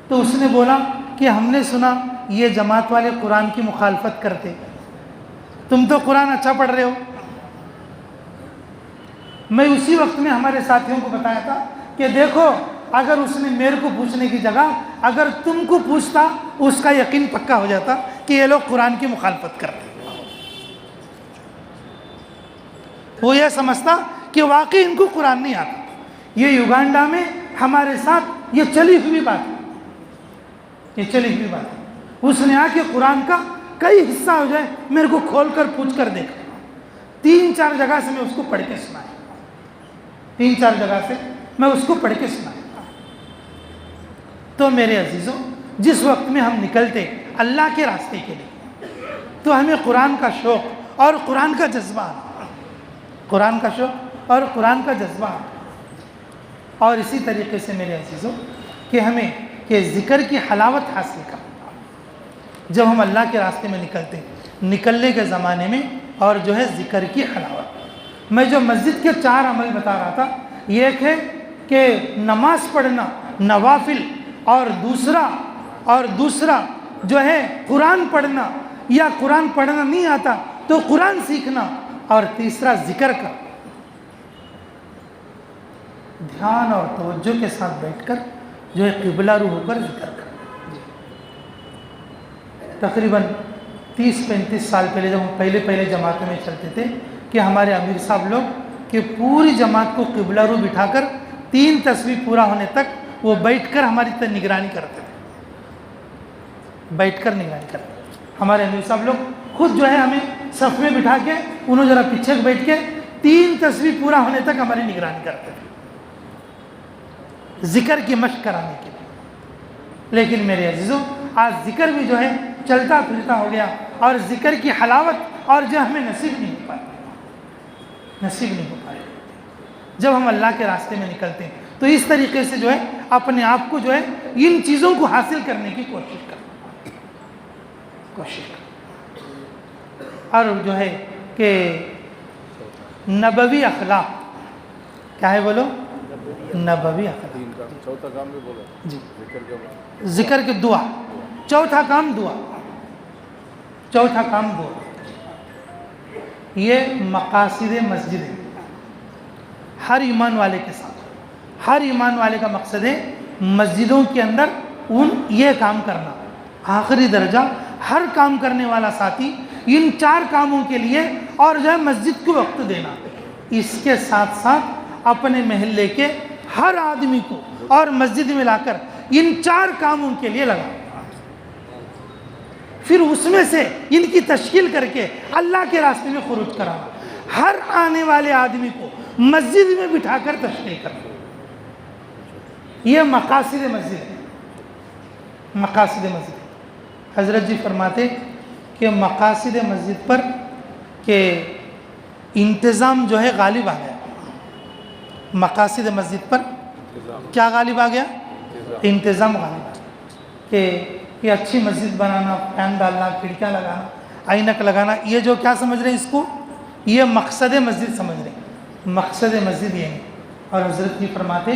تو اس نے بولا کہ ہم نے سنا یہ جماعت والے قرآن کی مخالفت کرتے، تم تو قرآن اچھا پڑھ رہے ہو۔ میں اسی وقت میں ہمارے ساتھیوں کو بتایا تھا کہ دیکھو، اگر اس نے میرے کو پوچھنے کی جگہ اگر تم کو پوچھتا، اس کا یقین پکا ہو جاتا کہ یہ لوگ قرآن کی مخالفت کرتے، وہ یہ سمجھتا کہ واقعی ان کو قرآن نہیں آتا۔ یہ یوگانڈا میں ہمارے ساتھ یہ چلی ہوئی بات ہے، یہ چلی ہوئی بات ہے۔ اس نے آ کے قرآن کا کئی حصہ ہو جائے میرے کو کھول کر پوچھ کر دیکھا، 3-4 جگہ سے میں اس کو پڑھ کے سنایا، 3-4 جگہ سے میں اس کو پڑھ کے سنایا۔ تو میرے عزیزوں، جس وقت میں ہم نکلتے اللہ کے راستے کے لیے، تو ہمیں قرآن کا شوق اور قرآن کا جذبہ، قرآن کا شوق اور قرآن کا جذبہ، اور اسی طریقے سے میرے عزیزوں کہ ہمیں کہ ذکر کی حلاوت حاصل کرنا، جب ہم اللہ کے راستے میں نکلتے ہیں، نکلنے کے زمانے میں، اور جو ہے ذکر کی حلاوت۔ میں جو مسجد کے 4 عمل بتا رہا تھا، یہ ایک ہے کہ نماز پڑھنا نوافل، اور دوسرا جو ہے قرآن پڑھنا، یا قرآن پڑھنا نہیں آتا تو قرآن سیکھنا، اور تیسرا ذکر کا دھیان اور توجہ کے ساتھ بیٹھ کر جو ہے قبلہ رو ہو کر ذکر کرنا۔ تقریباً 30-35 سال پہلے جب ہم پہلے جماعتوں میں چلتے تھے کہ ہمارے امیر صاحب لوگ کہ پوری جماعت کو قبلہ رو بٹھا کر 3 تسبیح پورا ہونے تک وہ بیٹھ کر ہماری نگرانی کرتے تھے، بیٹھ کر نگرانی کرتے تھے۔ ہمارے امیر صاحب لوگ خود جو ہے ہمیں صف میں بٹھا کے انہوں ذرا پیچھے بیٹھ کے 3 تسبیح پورا ہونے تک ہماری نگرانی کرتے تھے، ذکر کی مشق کرانے کے لیے۔ لیکن میرے عزیزوں، آج ذکر بھی جو ہے چلتا پھرتا ہو گیا، اور ذکر کی حلاوت اور جو ہمیں نصیب نہیں ہو پائے۔ جب ہم اللہ کے راستے میں نکلتے ہیں تو اس طریقے سے جو ہے اپنے آپ کو جو ہے ان چیزوں کو حاصل کرنے کی کوشش کریں، اور جو ہے کہ نبوی اخلاق کیا ہے، بولو نبوی اخلاق۔ چوتھا کام بھی بولو جی، ذکر کے دعا، چوتھا کام دعا۔ یہ مقاصد مسجد ہے ہر ایمان والے کے ساتھ۔ ہر ایمان والے کا مقصد ہے مسجدوں کے اندر یہ کام کرنا۔ آخری درجہ ہر کام کرنے والا ساتھی ان 4 کاموں کے لیے اور جو ہے مسجد کو وقت دینا، اس کے ساتھ ساتھ اپنے محلے کے ہر آدمی کو اور مسجد میں لا کر ان 4 کاموں کے لیے لگا، پھر اس میں سے ان کی تشکیل کر کے اللہ کے راستے میں خروج کرانا، ہر آنے والے آدمی کو مسجد میں بٹھا کر تشکیل کرنا۔ یہ مقاصد مسجد ہے، مقاصد مسجد۔ حضرت جی فرماتے کہ مقاصد مسجد پر کہ انتظام جو ہے غالب آ گیا۔ مقاصد مسجد پر کیا غالب آ گیا؟ انتظام غالب آ گیا، کہ یہ اچھی مسجد بنانا، فین ڈالنا، کھڑکیاں لگانا، آئینک لگانا، یہ جو کیا سمجھ رہے ہیں اس کو؟ یہ مقصد مسجد سمجھ رہے ہیں۔ مقصد مسجد یہ ہے۔ اور حضرت جی فرماتے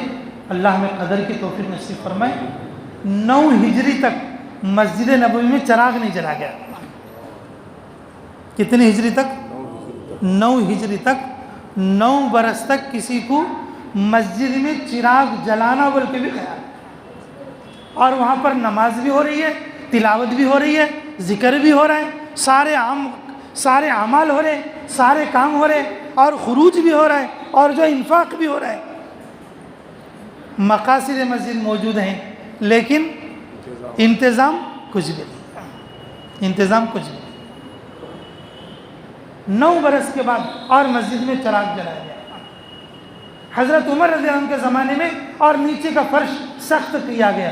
اللہ ہمیں قدر کی توفیق نصیب فرمائے، 9 ہجری تک مسجد نبوی میں چراغ نہیں جلا گیا۔ کتنی ہجری تک؟ 9 ہجری تک، 9 برس تک کسی کو مسجد میں چراغ جلانا بول کے بھی خیال، اور وہاں پر نماز بھی ہو رہی ہے، تلاوت بھی ہو رہی ہے، ذکر بھی ہو رہا ہے، سارے اعمال ہو رہے ہیں، سارے کام ہو رہے ہیں، اور خروج بھی ہو رہا ہے، اور جو انفاق بھی ہو رہا ہے۔ مقاصد مسجد موجود ہیں، لیکن انتظام کچھ بھی نہیں، انتظام کچھ بھی نہیں۔ 9 برس کے بعد اور مسجد میں چراغ جلایا گیا۔ حضرت عمر رضی اللہ عنہ کے زمانے میں اور نیچے کا فرش سخت کیا گیا۔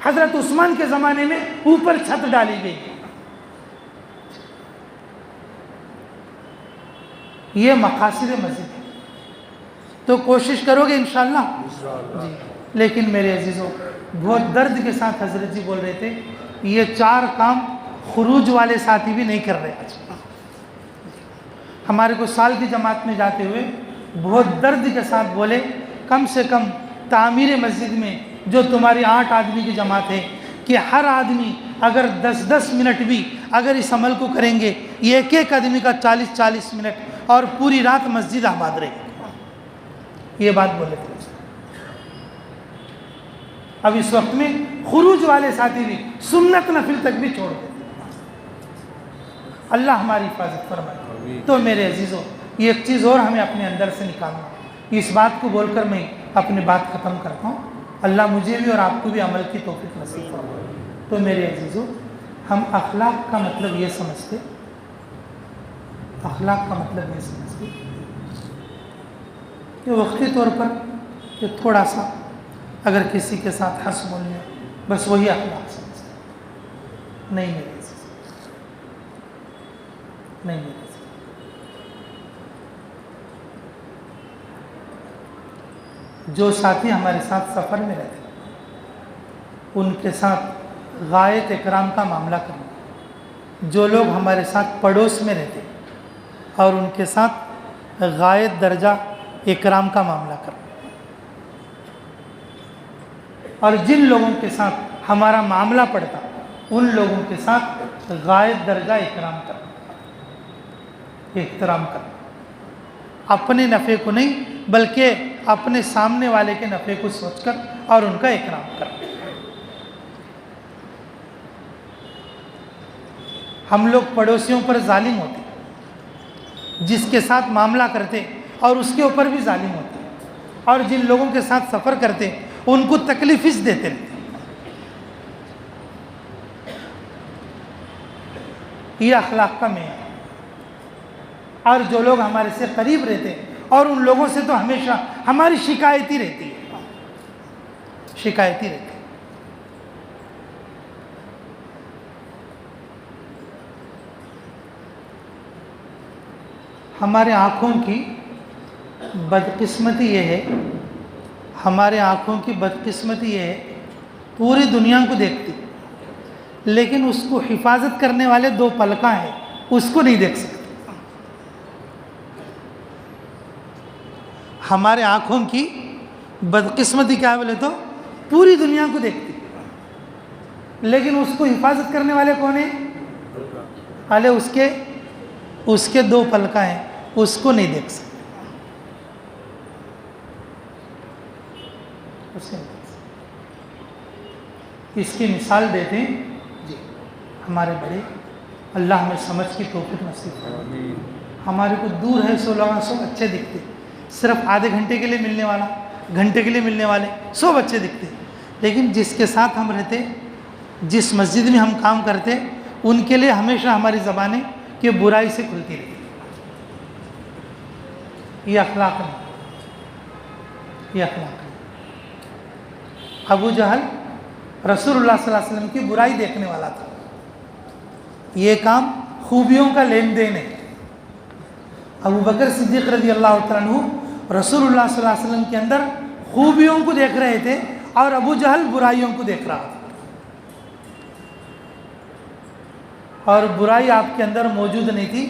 حضرت عثمان کے زمانے میں اوپر چھت ڈالی گئی۔ یہ مقاصد مسجد ہے، تو کوشش کرو گے انشاءاللہ؟ جی۔ لیکن میرے عزیزوں، بہت درد کے ساتھ حضرت جی بول رہے تھے، یہ 4 کام خروج والے ساتھی بھی نہیں کر رہے آج۔ ہمارے کو سال کی جماعت میں جاتے ہوئے بہت درد کے ساتھ بولے، کم سے کم تعمیر مسجد میں جو تمہاری 8 آدمی کی جماعت ہے، کہ ہر آدمی اگر 10-10 منٹ بھی اگر اس عمل کو کریں گے، یہ ایک آدمی کا 40-40 منٹ، اور پوری رات مسجد آباد رہے گی۔ یہ بات بولے تھے۔ اب اس وقت میں خروج والے ساتھی بھی سنت نفل تک بھی چھوڑ دیتے۔ اللہ ہماری حفاظت فرمائے۔ تو میرے عزیزوں، یہ ایک چیز اور ہمیں اپنے اندر سے نکالنا، اس بات کو بول کر میں اپنی بات ختم کرتا ہوں۔ اللہ مجھے بھی اور آپ کو بھی عمل کی توفیق نصیب فرمائے۔ تو میرے عزیزوں، ہم اخلاق کا مطلب یہ سمجھتے، اخلاق کا مطلب یہ سمجھتے کہ وقتی طور پر کہ تھوڑا سا اگر کسی کے ساتھ ہنس بول لیں، بس وہی اخلاق سمجھتے۔ نہیں میرے عزیز، نہیں میرے عزیز، جو ساتھی ہمارے ساتھ سفر میں رہتے ان کے ساتھ غایت اکرام کا معاملہ کرنا، جو لوگ ہمارے ساتھ پڑوس میں رہتے اور ان کے ساتھ غائب درجہ اکرام کا معاملہ کرنا، اور جن لوگوں کے ساتھ ہمارا معاملہ پڑتا ان لوگوں کے ساتھ غائب درجہ اکرام کرنا، احترام کرنا، اپنے نفع کو نہیں بلکہ اپنے سامنے والے کے نفع کو سوچ کر اور ان کا اکرام کرنا۔ ہم لوگ پڑوسیوں پر ظالم ہوتے، جس کے ساتھ معاملہ کرتے اور اس کے اوپر بھی ظالم ہوتے، اور جن لوگوں کے ساتھ سفر کرتے ان کو تکلیف دیتے رہتے۔ یہ اخلاق کا معیار۔ اور جو لوگ ہمارے سے قریب رہتے اور ان لوگوں سے تو ہمیشہ ہماری شکایتی رہتی ہے، شکایتی رہتی ہے۔ ہمارے آنکھوں کی بدقسمتی یہ ہے، ہمارے آنکھوں کی بدقسمتی یہ ہے، پوری دنیا کو دیکھتی لیکن اس کو حفاظت کرنے والے دو پلکاں ہیں، اس کو نہیں دیکھ سکتے۔ ہمارے آنکھوں کی بدقسمتی کیا بولے تو پوری دنیا کو دیکھتی لیکن اس کو حفاظت کرنے والے کون ہیں؟ والے اس کے دو پلکاں ہیں، اس کو نہیں دیکھ سکتے۔ اس کی مثال دیتے ہیں جی ہمارے بڑے، اللہ ہمیں سمجھ کی توفیق نصیب فرمائے۔ ہمارے کو دور ہے سب اچھے دکھتے، صرف آدھے گھنٹے کے لیے ملنے والا، گھنٹے کے لیے ملنے والے سب اچھے دکھتے، لیکن جس کے ساتھ ہم رہتے، جس مسجد میں ہم کام کرتے، ان کے لیے ہمیشہ ہماری زبانیں کہ برائی سے کھلتی رہتی۔ یہ اخلاق نہیں، یہ اخلاق نہیں۔ ابو جہل رسول اللہ صلی اللہ علیہ وسلم کی برائی دیکھنے والا تھا، یہ کام خوبیوں کا لین دین ہے۔ ابو بکر صدیق رضی اللہ تعالیٰ عنہ رسول اللہ صلی اللہ علیہ وسلم کے اندر خوبیوں کو دیکھ رہے تھے اور ابو جہل برائیوں کو دیکھ رہا تھا، اور برائی آپ کے اندر موجود نہیں تھی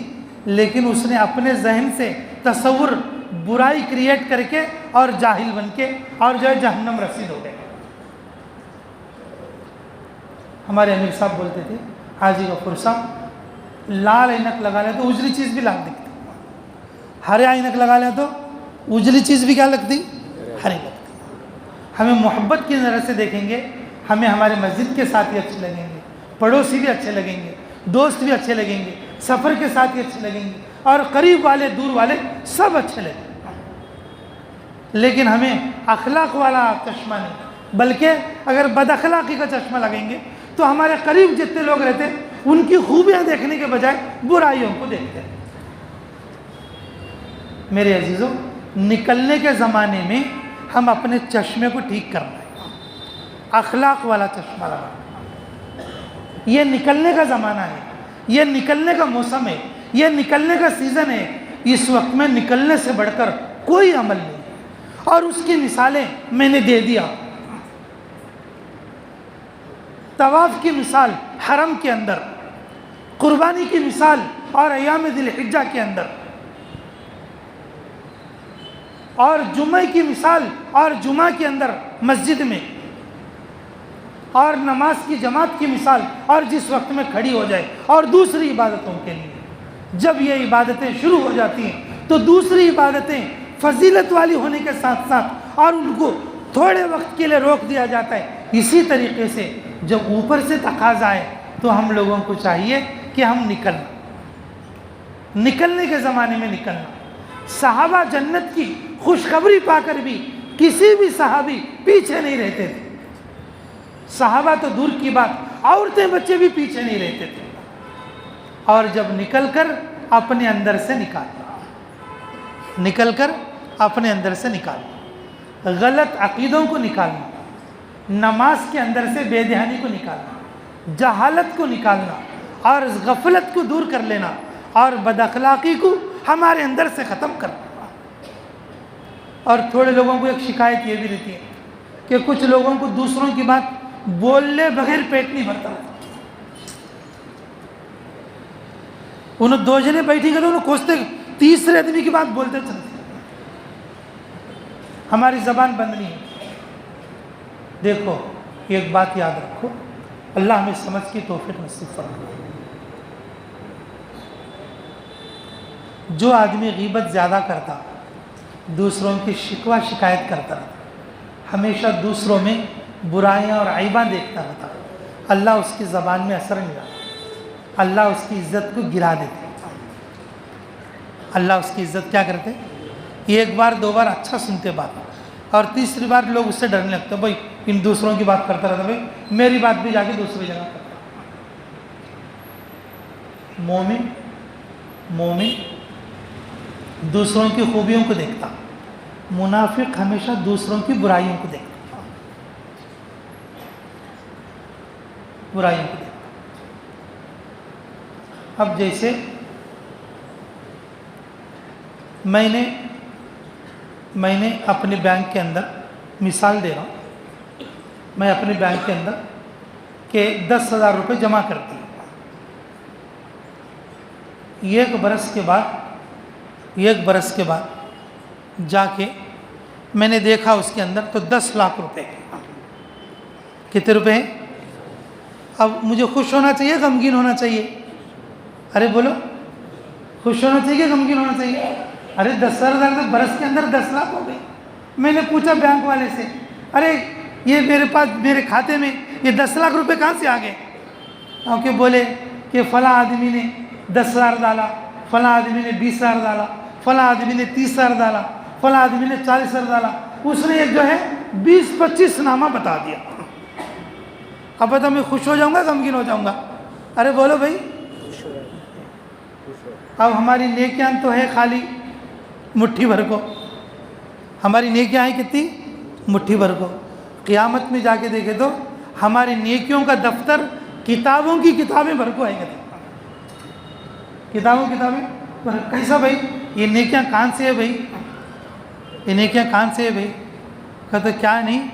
لیکن اس نے اپنے ذہن سے تصور برائی کریٹ کر کے اور جاہل بن کے اور جو ہے جہنم رسید ہو گئے۔ ہمارے امیر صاحب بولتے تھے، حاجی غفور صاحب، لال اینک لگا لیں تو اجلی چیز بھی لال دکھتی، ہرے اینک لگا لیں تو اجلی چیز بھی کیا لگتی؟ ہری لگتی۔ ہمیں محبت کی نظر سے دیکھیں گے، ہمیں ہمارے مسجد کے ساتھی اچھے لگیں گے، پڑوسی بھی اچھے لگیں گے، دوست بھی اچھے لگیں گے، سفر کے ساتھی اچھے لگیں گے، اور قریب والے دور والے سب اچھے لگیں گے، لیکن ہمیں اخلاق والا چشمہ نہیں، بلکہ اگر بد اخلاقی کا چشمہ لگیں گے تو ہمارے قریب جتنے لوگ رہتے ان کی خوبیاں دیکھنے کے بجائے برائیوں کو دیکھتے ہیں۔ میرے عزیزوں، نکلنے کے زمانے میں ہم اپنے چشمے کو ٹھیک کرنا ہے، اخلاق والا چشمہ لگانا۔ یہ نکلنے کا زمانہ ہے، یہ نکلنے کا موسم ہے، یہ نکلنے کا سیزن ہے۔ اس وقت میں نکلنے سے بڑھ کر کوئی عمل نہیں، اور اس کی مثالیں میں نے دے دیا۔ طواف کی مثال حرم کے اندر، قربانی کی مثال اور ایام ذی الحجہ کے اندر، اور جمعہ کی مثال اور جمعہ کے اندر مسجد میں، اور نماز کی جماعت کی مثال اور جس وقت میں کھڑی ہو جائے، اور دوسری عبادتوں کے لیے جب یہ عبادتیں شروع ہو جاتی ہیں تو دوسری عبادتیں فضیلت والی ہونے کے ساتھ ساتھ اور ان کو تھوڑے وقت کے لیے روک دیا جاتا ہے۔ اسی طریقے سے جب اوپر سے تقاضا آئے تو ہم لوگوں کو چاہیے کہ ہم نکلنے کے زمانے میں نکلنا۔ صحابہ جنت کی خوشخبری پا کر بھی کسی بھی صحابی پیچھے نہیں رہتے تھے، صحابہ تو دور کی بات، عورتیں بچے بھی پیچھے نہیں رہتے تھے، اور جب نکل کر اپنے اندر سے نکالنا، غلط عقیدوں کو نکالنا، نماز کے اندر سے بے دھیانی کو نکالنا، جہالت کو نکالنا اور غفلت کو دور کر لینا، اور بد اخلاقی کو ہمارے اندر سے ختم کرنا۔ اور تھوڑے لوگوں کو ایک شکایت یہ بھی رہتی ہے کہ کچھ لوگوں کو دوسروں کی بات بولنے بغیر پیٹ نہیں بھرتا، انہوں دو جنے بیٹھی گئے تو انہوں کھوجتے تیسرے آدمی کی بات بولتے چلتے. ہماری زبان بند نہیں ہے. دیکھو ایک بات یاد رکھو، اللہ ہمیں سمجھ کی توفیق نصیب فرمائے. جو آدمی غیبت زیادہ کرتا، دوسروں کی شکوہ شکایت کرتا رہتا، ہمیشہ دوسروں میں برائیاں اور عیباں دیکھتا رہتا، اللہ اس کی زبان میں اثر نہیں ڈالتا. اللہ اس کی عزت کو گرا دیتے. اللہ اس کی عزت کیا کرتے؟ ایک بار دو بار اچھا سنتے بات، اور تیسری بار لوگ اس سے ڈرنے لگتے. بھائی ان دوسروں کی بات کرتا رہتا، بھائی میری بات بھی جا کے دوسری جگہ کرتا. مومن دوسروں کی خوبیوں کو دیکھتا، منافق ہمیشہ دوسروں کی برائیوں کو دیکھتا. برائیوں کو دیکھتا. اب جیسے میں نے اپنے بینک کے اندر مثال دے رہا ہوں، میں اپنے بینک کے اندر کہ 10,000 روپے جمع کرتی ہوں. ایک برس کے بعد جا کے میں نے دیکھا اس کے اندر تو 10 لاکھ روپے. کتنے روپے ہیں؟ اب مجھے خوش ہونا چاہیے، غمگین ہونا چاہیے؟ ارے بولو، خوش ہونا چاہیے کہ غمگین ہونا چاہیے؟ ارے 10,000 برس کے اندر 10 لاکھ ہو گئی. میں نے پوچھا بینک والے سے، ارے یہ میرے کھاتے میں یہ 10 لاکھ روپے کہاں سے آ گئے؟ کیونکہ بولے کہ فلاں آدمی نے 10,000 ڈالا، فلاں آدمی نے 20,000 ڈالا، فلاں آدمی نے 30,000 ڈالا، فلاں آدمی نے 40,000 ڈالا. اس نے ایک جو ہے 20-25 نامہ بتا دیا. اب بتا میں خوش ہو جاؤں گا، غمگین ہو جاؤں گا؟ ارے بولو بھائی. اب ہماری نیکیاں تو ہے خالی مٹھی بھر کو. ہماری نیکیاں ہیں کتنی؟ مٹھی بھر کو. قیامت میں جا کے دیکھے تو ہماری نیکیوں کا دفتر کتابوں کی کتابیں بھر کو آئے گا. کتابیں کیسا بھائی؟ یہ نیکیاں کہاں سے ہے بھائی؟ یہ نیکیاں کہاں سے ہے بھائی؟ کہتے کیا نہیں،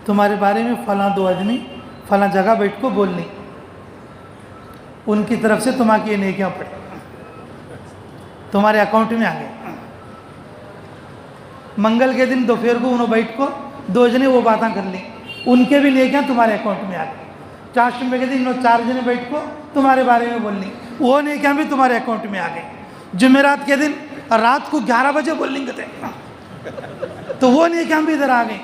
تمہارے بارے میں فلاں دو آدمی فلاں جگہ بیٹھ کو بولنے، ان کی طرف سے تمہاری یہ نیکیاں پڑی، تمہارے اکاؤنٹ میں آ گئے. منگل کے دن دوپہر کو انہوں بیٹھ کو دو جنے وہ باتیں کر لی، ان کے بھی نیکیاں تمہارے اکاؤنٹ میں آ گئی. چاشمے کے دن انہوں 4 جنے بیٹھ کو تمہارے بارے میں بول لی، وہ نیکیاں بھی تمہارے اکاؤنٹ میں آ گئی. جمعرات کے دن رات کو 11 بجے بول لیں گے تو وہ نیکیاں بھی ادھر آ گئی.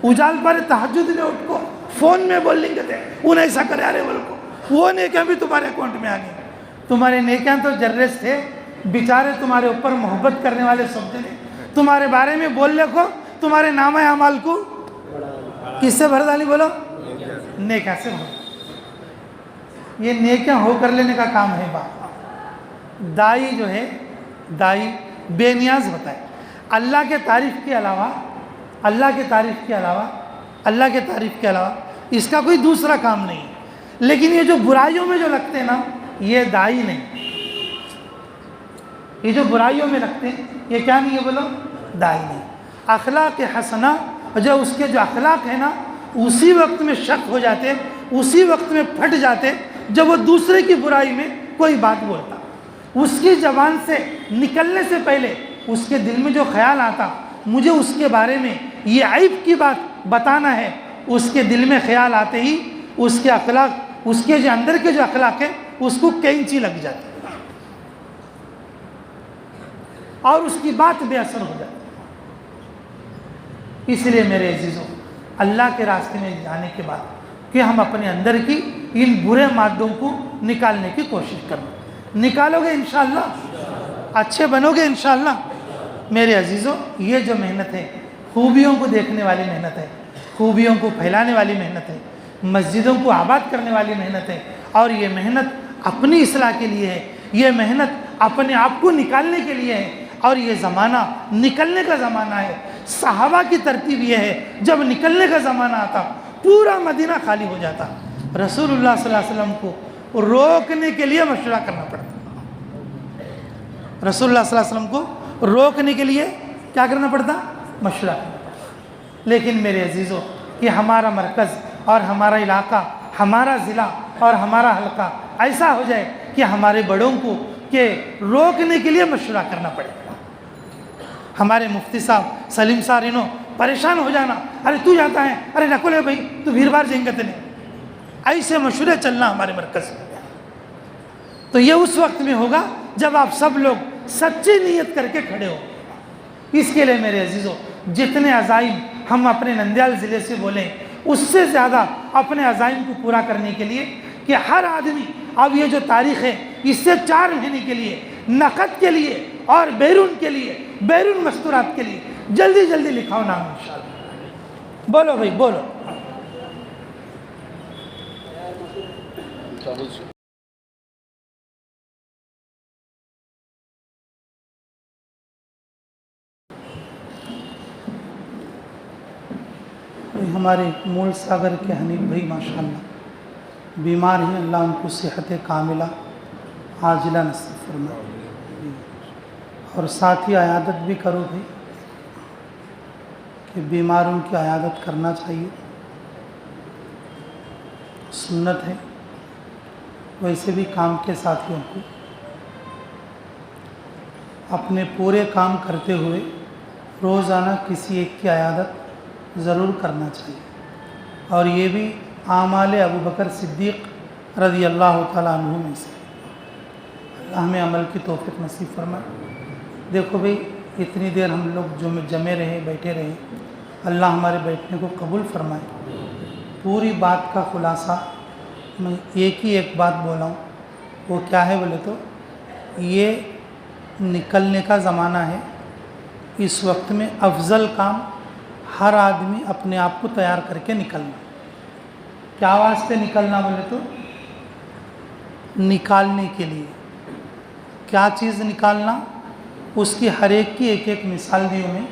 اجال پر تہجد میں اٹھ کو فون میں بول لیں گے انہیں ایسا کرے ارے بول کو، وہ نیکیاں بھی تمہارے اکاؤنٹ میں آ گئی. تمہارے نیکیاں تو جرس تھے، بیچارے تمہارے اوپر محبت کرنے والے سب جنے تمہارے بارے میں بولنے کو تمہارے نامہ اعمال کو کس سے بھر ڈالی؟ بولو نیکیاں سے بھر. یہ نیکیاں ہو کر لینے کا کام ہے. دائی جو ہے، دائی بے نیاز ہوتا ہے. اللہ کے تعریف کے علاوہ اس کا کوئی دوسرا کام نہیں. لیکن یہ جو برائیوں میں جو لگتے ہیں نا، یہ دائی نہیں. یہ جو برائیوں میں لگتے ہیں یہ کیا نہیں ہے؟ بولو دائی نہیں. اخلاق حسنہ جو اس کے جو اخلاق ہے نا، اسی وقت میں شک ہو جاتے، اسی وقت میں پھٹ جاتے جب وہ دوسرے کی برائی میں کوئی بات بولتا. اس کی زبان سے نکلنے سے پہلے اس کے دل میں جو خیال آتا مجھے اس کے بارے میں یہ عیب کی بات بتانا ہے، اس کے دل میں خیال آتے ہی اس کے اخلاق، اس کے جو اندر کے جو اخلاق ہے اس کو کینچی لگ جاتی اور اس کی بات بے اثر ہو جاتی. اس لیے میرے عزیزوں، اللہ کے راستے میں جانے کے بعد کہ ہم اپنے اندر کی ان برے مادوں کو نکالنے کی کوشش کریں. نکالو گے انشاءاللہ، اچھے بنو گے انشاءاللہ. میرے عزیزوں، یہ جو محنت ہے خوبیوں کو دیکھنے والی محنت ہے، خوبیوں کو پھیلانے والی محنت ہے، مسجدوں کو آباد کرنے والی محنت ہے. اور یہ محنت اپنی اصلاح کے لیے ہے، یہ محنت اپنے آپ کو نکالنے کے لیے ہے. اور یہ زمانہ نکلنے کا زمانہ ہے. صحابہ کی ترتیب یہ ہے، جب نکلنے کا زمانہ آتا پورا مدینہ خالی ہو جاتا. رسول اللہ صلی اللہ علیہ وسلم کو روکنے کے لیے مشورہ کرنا پڑتا. رسول اللہ صلی اللہ علیہ وسلم کو روکنے کے لیے کیا کرنا پڑتا؟ مشورہ کرنا پڑتا. لیکن میرے عزیزوں، کہ ہمارا مرکز اور ہمارا علاقہ، ہمارا ضلع اور ہمارا حلقہ ایسا ہو جائے کہ ہمارے بڑوں کو کہ روکنے کے لیے مشورہ کرنا پڑے. ہمارے مفتی صاحب سلیم سارینو پریشان ہو جانا, ارے تو جاتا ہے, ارے نکل ہے بھائی تو بھیر بار جائیں گے تنے, ایسے مشورے چلنا ہمارے مرکز میں. تو یہ اس وقت میں ہوگا جب آپ سب لوگ سچی نیت کر کے کھڑے ہو. اس کے لیے میرے عزیزوں جتنے عزائم ہم اپنے نندیال ضلع سے بولیں اس سے زیادہ اپنے عزائم کو پورا کرنے کے لیے کہ ہر آدمی اب یہ جو تاریخ ہے اس سے 4 مہینے کے لیے نقد کے لیے اور بیرون کے لیے, بیرون مستورات کے لیے جلدی جلدی لکھاؤ نام انشاءاللہ. بولو بھائی بولو. ہمارے مول ساگر کے حنیف بھائی ماشاءاللہ بیمار ہیں, اللہ ان کو صحت کاملہ عاجلہ نصیب فرمائے. اور ساتھ ہی عیادت بھی کرو بھائی کہ بیماروں کی عیادت کرنا چاہیے, سنت ہے. ویسے بھی کام کے ساتھیوں کو اپنے پورے کام کرتے ہوئے روزانہ کسی ایک کی عیادت ضرور کرنا چاہیے. اور یہ بھی اعمال ابو بکر صدیق رضی اللہ تعالیٰ عنہ میں سے. اللہ ہمیں عمل کی توفیق نصیب فرمائے. دیکھو بھئی اتنی دیر ہم لوگ جمے رہے, بیٹھے رہے, اللہ ہمارے بیٹھنے کو قبول فرمائے. پوری بات کا خلاصہ میں ایک بات بولا ہوں, وہ کیا ہے بولے تو یہ نکلنے کا زمانہ ہے. اس وقت میں افضل کام ہر آدمی اپنے آپ کو تیار کر کے نکلنا. کیا واسطے نکلنا بولے تو نکالنے کے لیے. کیا چیز نکالنا, اس کی ہر ایک کی ایک مثال دی میں.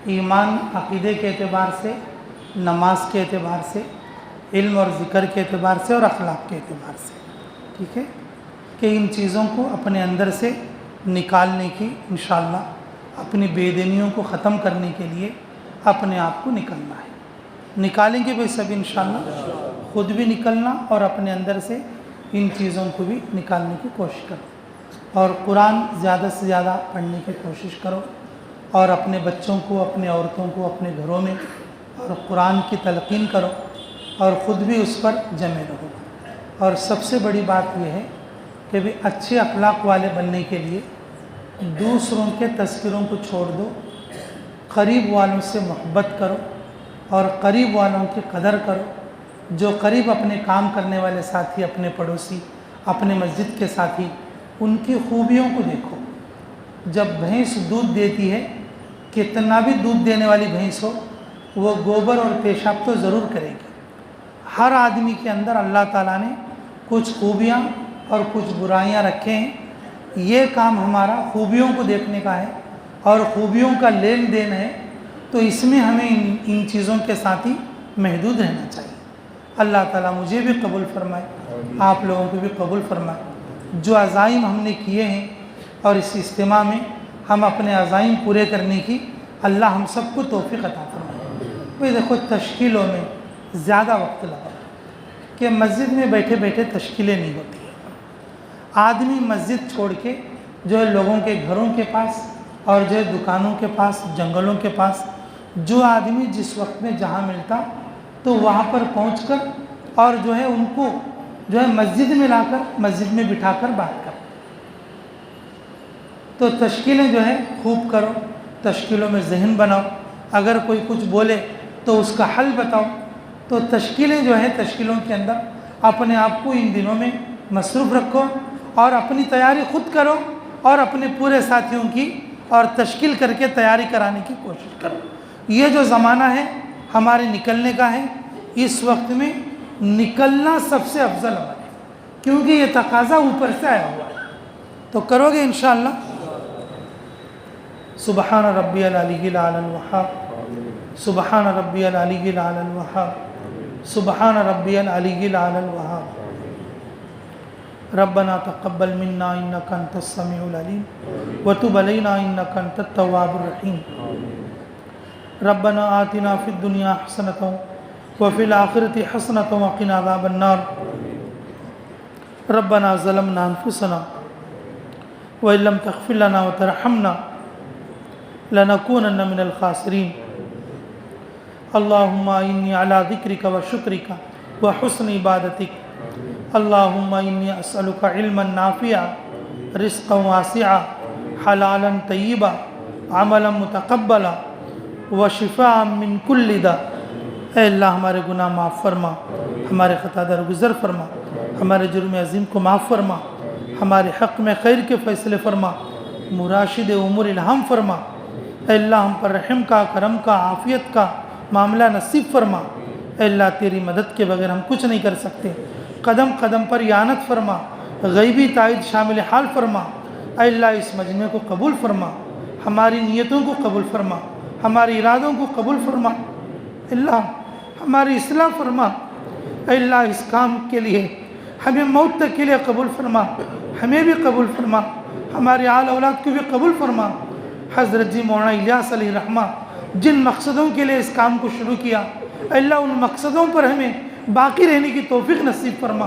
ایمان عقیدے کے اعتبار سے, نماز کے اعتبار سے, علم اور ذکر کے اعتبار سے اور اخلاق کے اعتبار سے. ٹھیک ہے کہ ان چیزوں کو اپنے اندر سے نکالنے کی انشاءاللہ اپنی بے دینیوں کو ختم کرنے کے لیے اپنے آپ کو نکلنا ہے. نکالیں گے بھائی سب انشاءاللہ, خود بھی نکلنا اور اپنے اندر سے ان چیزوں کو بھی نکالنے کی کوشش کرو. اور قرآن زیادہ سے زیادہ پڑھنے کی کوشش کرو اور اپنے بچوں کو, اپنے عورتوں کو اپنے گھروں میں اور قرآن کی تلقین کرو اور خود بھی اس پر جمے رہو. اور سب سے بڑی بات یہ ہے کہ بھی اچھے اخلاق والے بننے کے لیے دوسروں کے تذکروں کو چھوڑ دو, قریب والوں سے محبت کرو اور قریب والوں کی قدر کرو. جو قریب اپنے کام کرنے والے ساتھی, اپنے پڑوسی, اپنے مسجد کے ساتھی, ان کی خوبیوں کو دیکھو. جب بھینس دودھ دیتی ہے, کتنا بھی دودھ دینے والی بھینس ہو, وہ گوبر اور پیشاب تو ضرور کرے گی. ہر آدمی کے اندر اللہ تعالیٰ نے کچھ خوبیاں اور کچھ برائیاں رکھے ہیں. یہ کام ہمارا خوبیوں کو دیکھنے کا ہے اور خوبیوں کا لین دین ہے. تو اس میں ہمیں ان چیزوں کے ساتھ ہی محدود رہنا چاہیے. اللہ تعالیٰ مجھے بھی قبول فرمائے, آپ لوگوں کو بھی قبول فرمائے. جو عزائم ہم نے کیے ہیں اور اس اجتماع میں ہم اپنے عزائم پورے کرنے کی اللہ ہم سب کو توفیق عطا فرمائے. بھئی دیکھو تشکیلوں میں زیادہ وقت لگا کہ مسجد میں بیٹھے بیٹھے تشکیلیں نہیں ہوتی. آدمی مسجد چھوڑ کے جو ہے لوگوں کے گھروں کے پاس اور جو ہے دکانوں کے پاس, جنگلوں کے پاس, جو آدمی جس وقت میں جہاں ملتا تو وہاں پر پہنچ کر اور جو ہے ان کو جو ہے مسجد میں لا کر, مسجد میں بٹھا کر بات کر. تو تشکیلیں جو ہے خوب کرو, تشکیلوں میں ذہن بناؤ. اگر کوئی کچھ بولے تو اس کا حل بتاؤ. تو تشکیلیں جو ہے تشکیلوں کے اندر اپنے آپ کو ان دنوں میں مصروف رکھو اور اپنی تیاری خود کرو اور اپنے پورے ساتھیوں کی اور تشکیل کر کے تیاری کرانے کی کوشش کرو. یہ جو زمانہ ہے ہمارے نکلنے کا ہے, اس وقت میں نکلنا سب سے افضل عمل ہے کیونکہ یہ تقاضا اوپر سے آیا ہوا ہے. تو کرو گے انشاءاللہ. سبحان ربی العلی الاعلی الوہاب, سبحان ربی العلی الاعلی الوہاب, سبحان ربی العلی الاعلی الوہاب. ربنا تقبل منا انك انت السميع العليم وتب علينا انك انت التواب الرحيم. ربنا آتنا في الدنيا حسنة وفي الآخرة حسنة وقنا عذاب النار. ربنا ظلمنا انفسنا وإن لم تغفر لنا وترحمنا لنكونن من الخاسرين اللهم إني على ذكرك وشكرك وحسن عبادتك اللهم إني أسألك علما نافعا رزقا واسعا حلالا طيبا عملا متقبلا وشفاء من كل داء۔ اے اللہ ہمارے گناہ معاف فرما، ہمارے خطا درگزر فرما، ہمارے جرم عظیم کو معاف فرما، ہمارے حق میں خیر کے فیصلے فرما، مراشد امور الہام فرما۔ اے اللہ ہم پر رحم کا، کرم کا، عافیت کا معاملہ نصیب فرما۔ اے اللہ تیری مدد کے بغیر ہم کچھ نہیں کر سکتے، قدم قدم پر اعانت فرما، غیبی تائید شامل حال فرما۔ اے اللہ اس مجمع کو قبول فرما، ہماری نیتوں کو قبول فرما، ہمارے ارادوں کو قبول فرما۔ اے اللہ ہماری اصلاح فرما۔ اے اللہ اس کام کے لیے ہمیں موت تک کے لیے قبول فرما، ہمیں بھی قبول فرما، ہمارے آل اولاد کو بھی قبول فرما۔ حضرت جی مولانا الیاس علیہ رحمہ جن مقصدوں کے لیے اس کام کو شروع کیا، اے اللہ ان مقصدوں پر ہمیں باقی رہنے کی توفیق نصیب فرما۔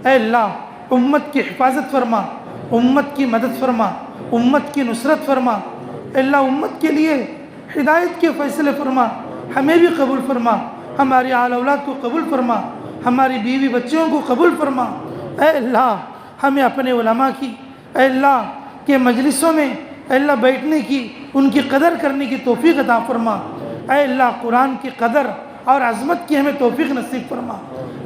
اے اللہ امت کی حفاظت فرما، امت کی مدد فرما، امت کی نصرت فرما۔ اے اللہ امت کے لیے ہدایت کے فیصلے فرما، ہمیں بھی قبول فرما، ہماری آل اولاد کو قبول فرما، ہماری بیوی بچیوں کو قبول فرما۔ اے اللہ ہمیں اپنے علماء کی، اے اللہ کے مجلسوں میں اے اللہ بیٹھنے کی، ان کی قدر کرنے کی توفیق عطا فرما۔ اے اللہ قرآن کی قدر اور عظمت کی ہمیں توفیق نصیب فرما۔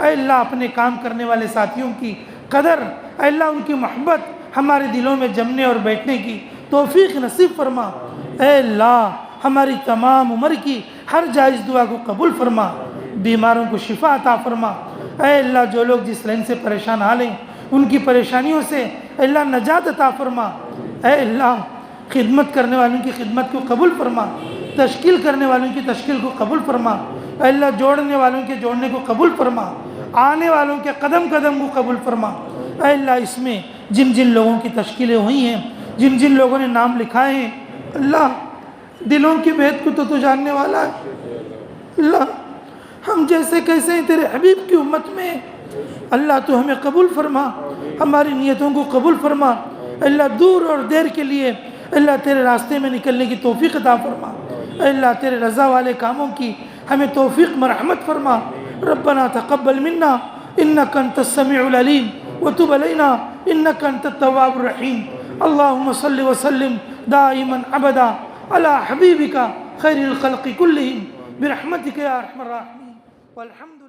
اے اللہ اپنے کام کرنے والے ساتھیوں کی قدر، اے اللہ ان کی محبت ہمارے دلوں میں جمنے اور بیٹھنے کی توفیق نصیب فرما۔ اے اللہ ہماری تمام عمر کی ہر جائز دعا کو قبول فرما، بیماروں کو شفا عطا فرما۔ اے اللہ جو لوگ جس لائن سے پریشان حال ہیں ان کی پریشانیوں سے اے اللہ نجات عطا فرما۔ اے اللہ خدمت کرنے والوں کی خدمت کو قبول فرما، تشکیل کرنے والوں کی تشکیل کو قبول فرما۔ اے اللہ جوڑنے والوں کے جوڑنے کو قبول فرما، آنے والوں کے قدم قدم کو قبول فرما۔ اے اللہ اس میں جن جن لوگوں کی تشکیلیں ہوئی ہیں، جن جن لوگوں نے نام لکھائے ہیں، اللہ دلوں کی بہت کو تو جاننے والا ہے۔ اللہ ہم جیسے کیسے ہیں تیرے حبیب کی امت میں، اللہ تو ہمیں قبول فرما، ہماری نیتوں کو قبول فرما۔ اللہ دور اور دیر کے لیے اللہ تیرے راستے میں نکلنے کی توفیق عطا فرما۔ اللہ تیرے رضا والے کاموں کی ہمیں توفیق مرحمت فرما۔ ربنا تقبل منا انك انت السميع العليم وتب علينا انك انت التواب الرحيم۔ اللهم صل وسلم دائما ابدا على حبيبك خير الخلق كلهم برحمتك يا ارحم الراحمين والحمد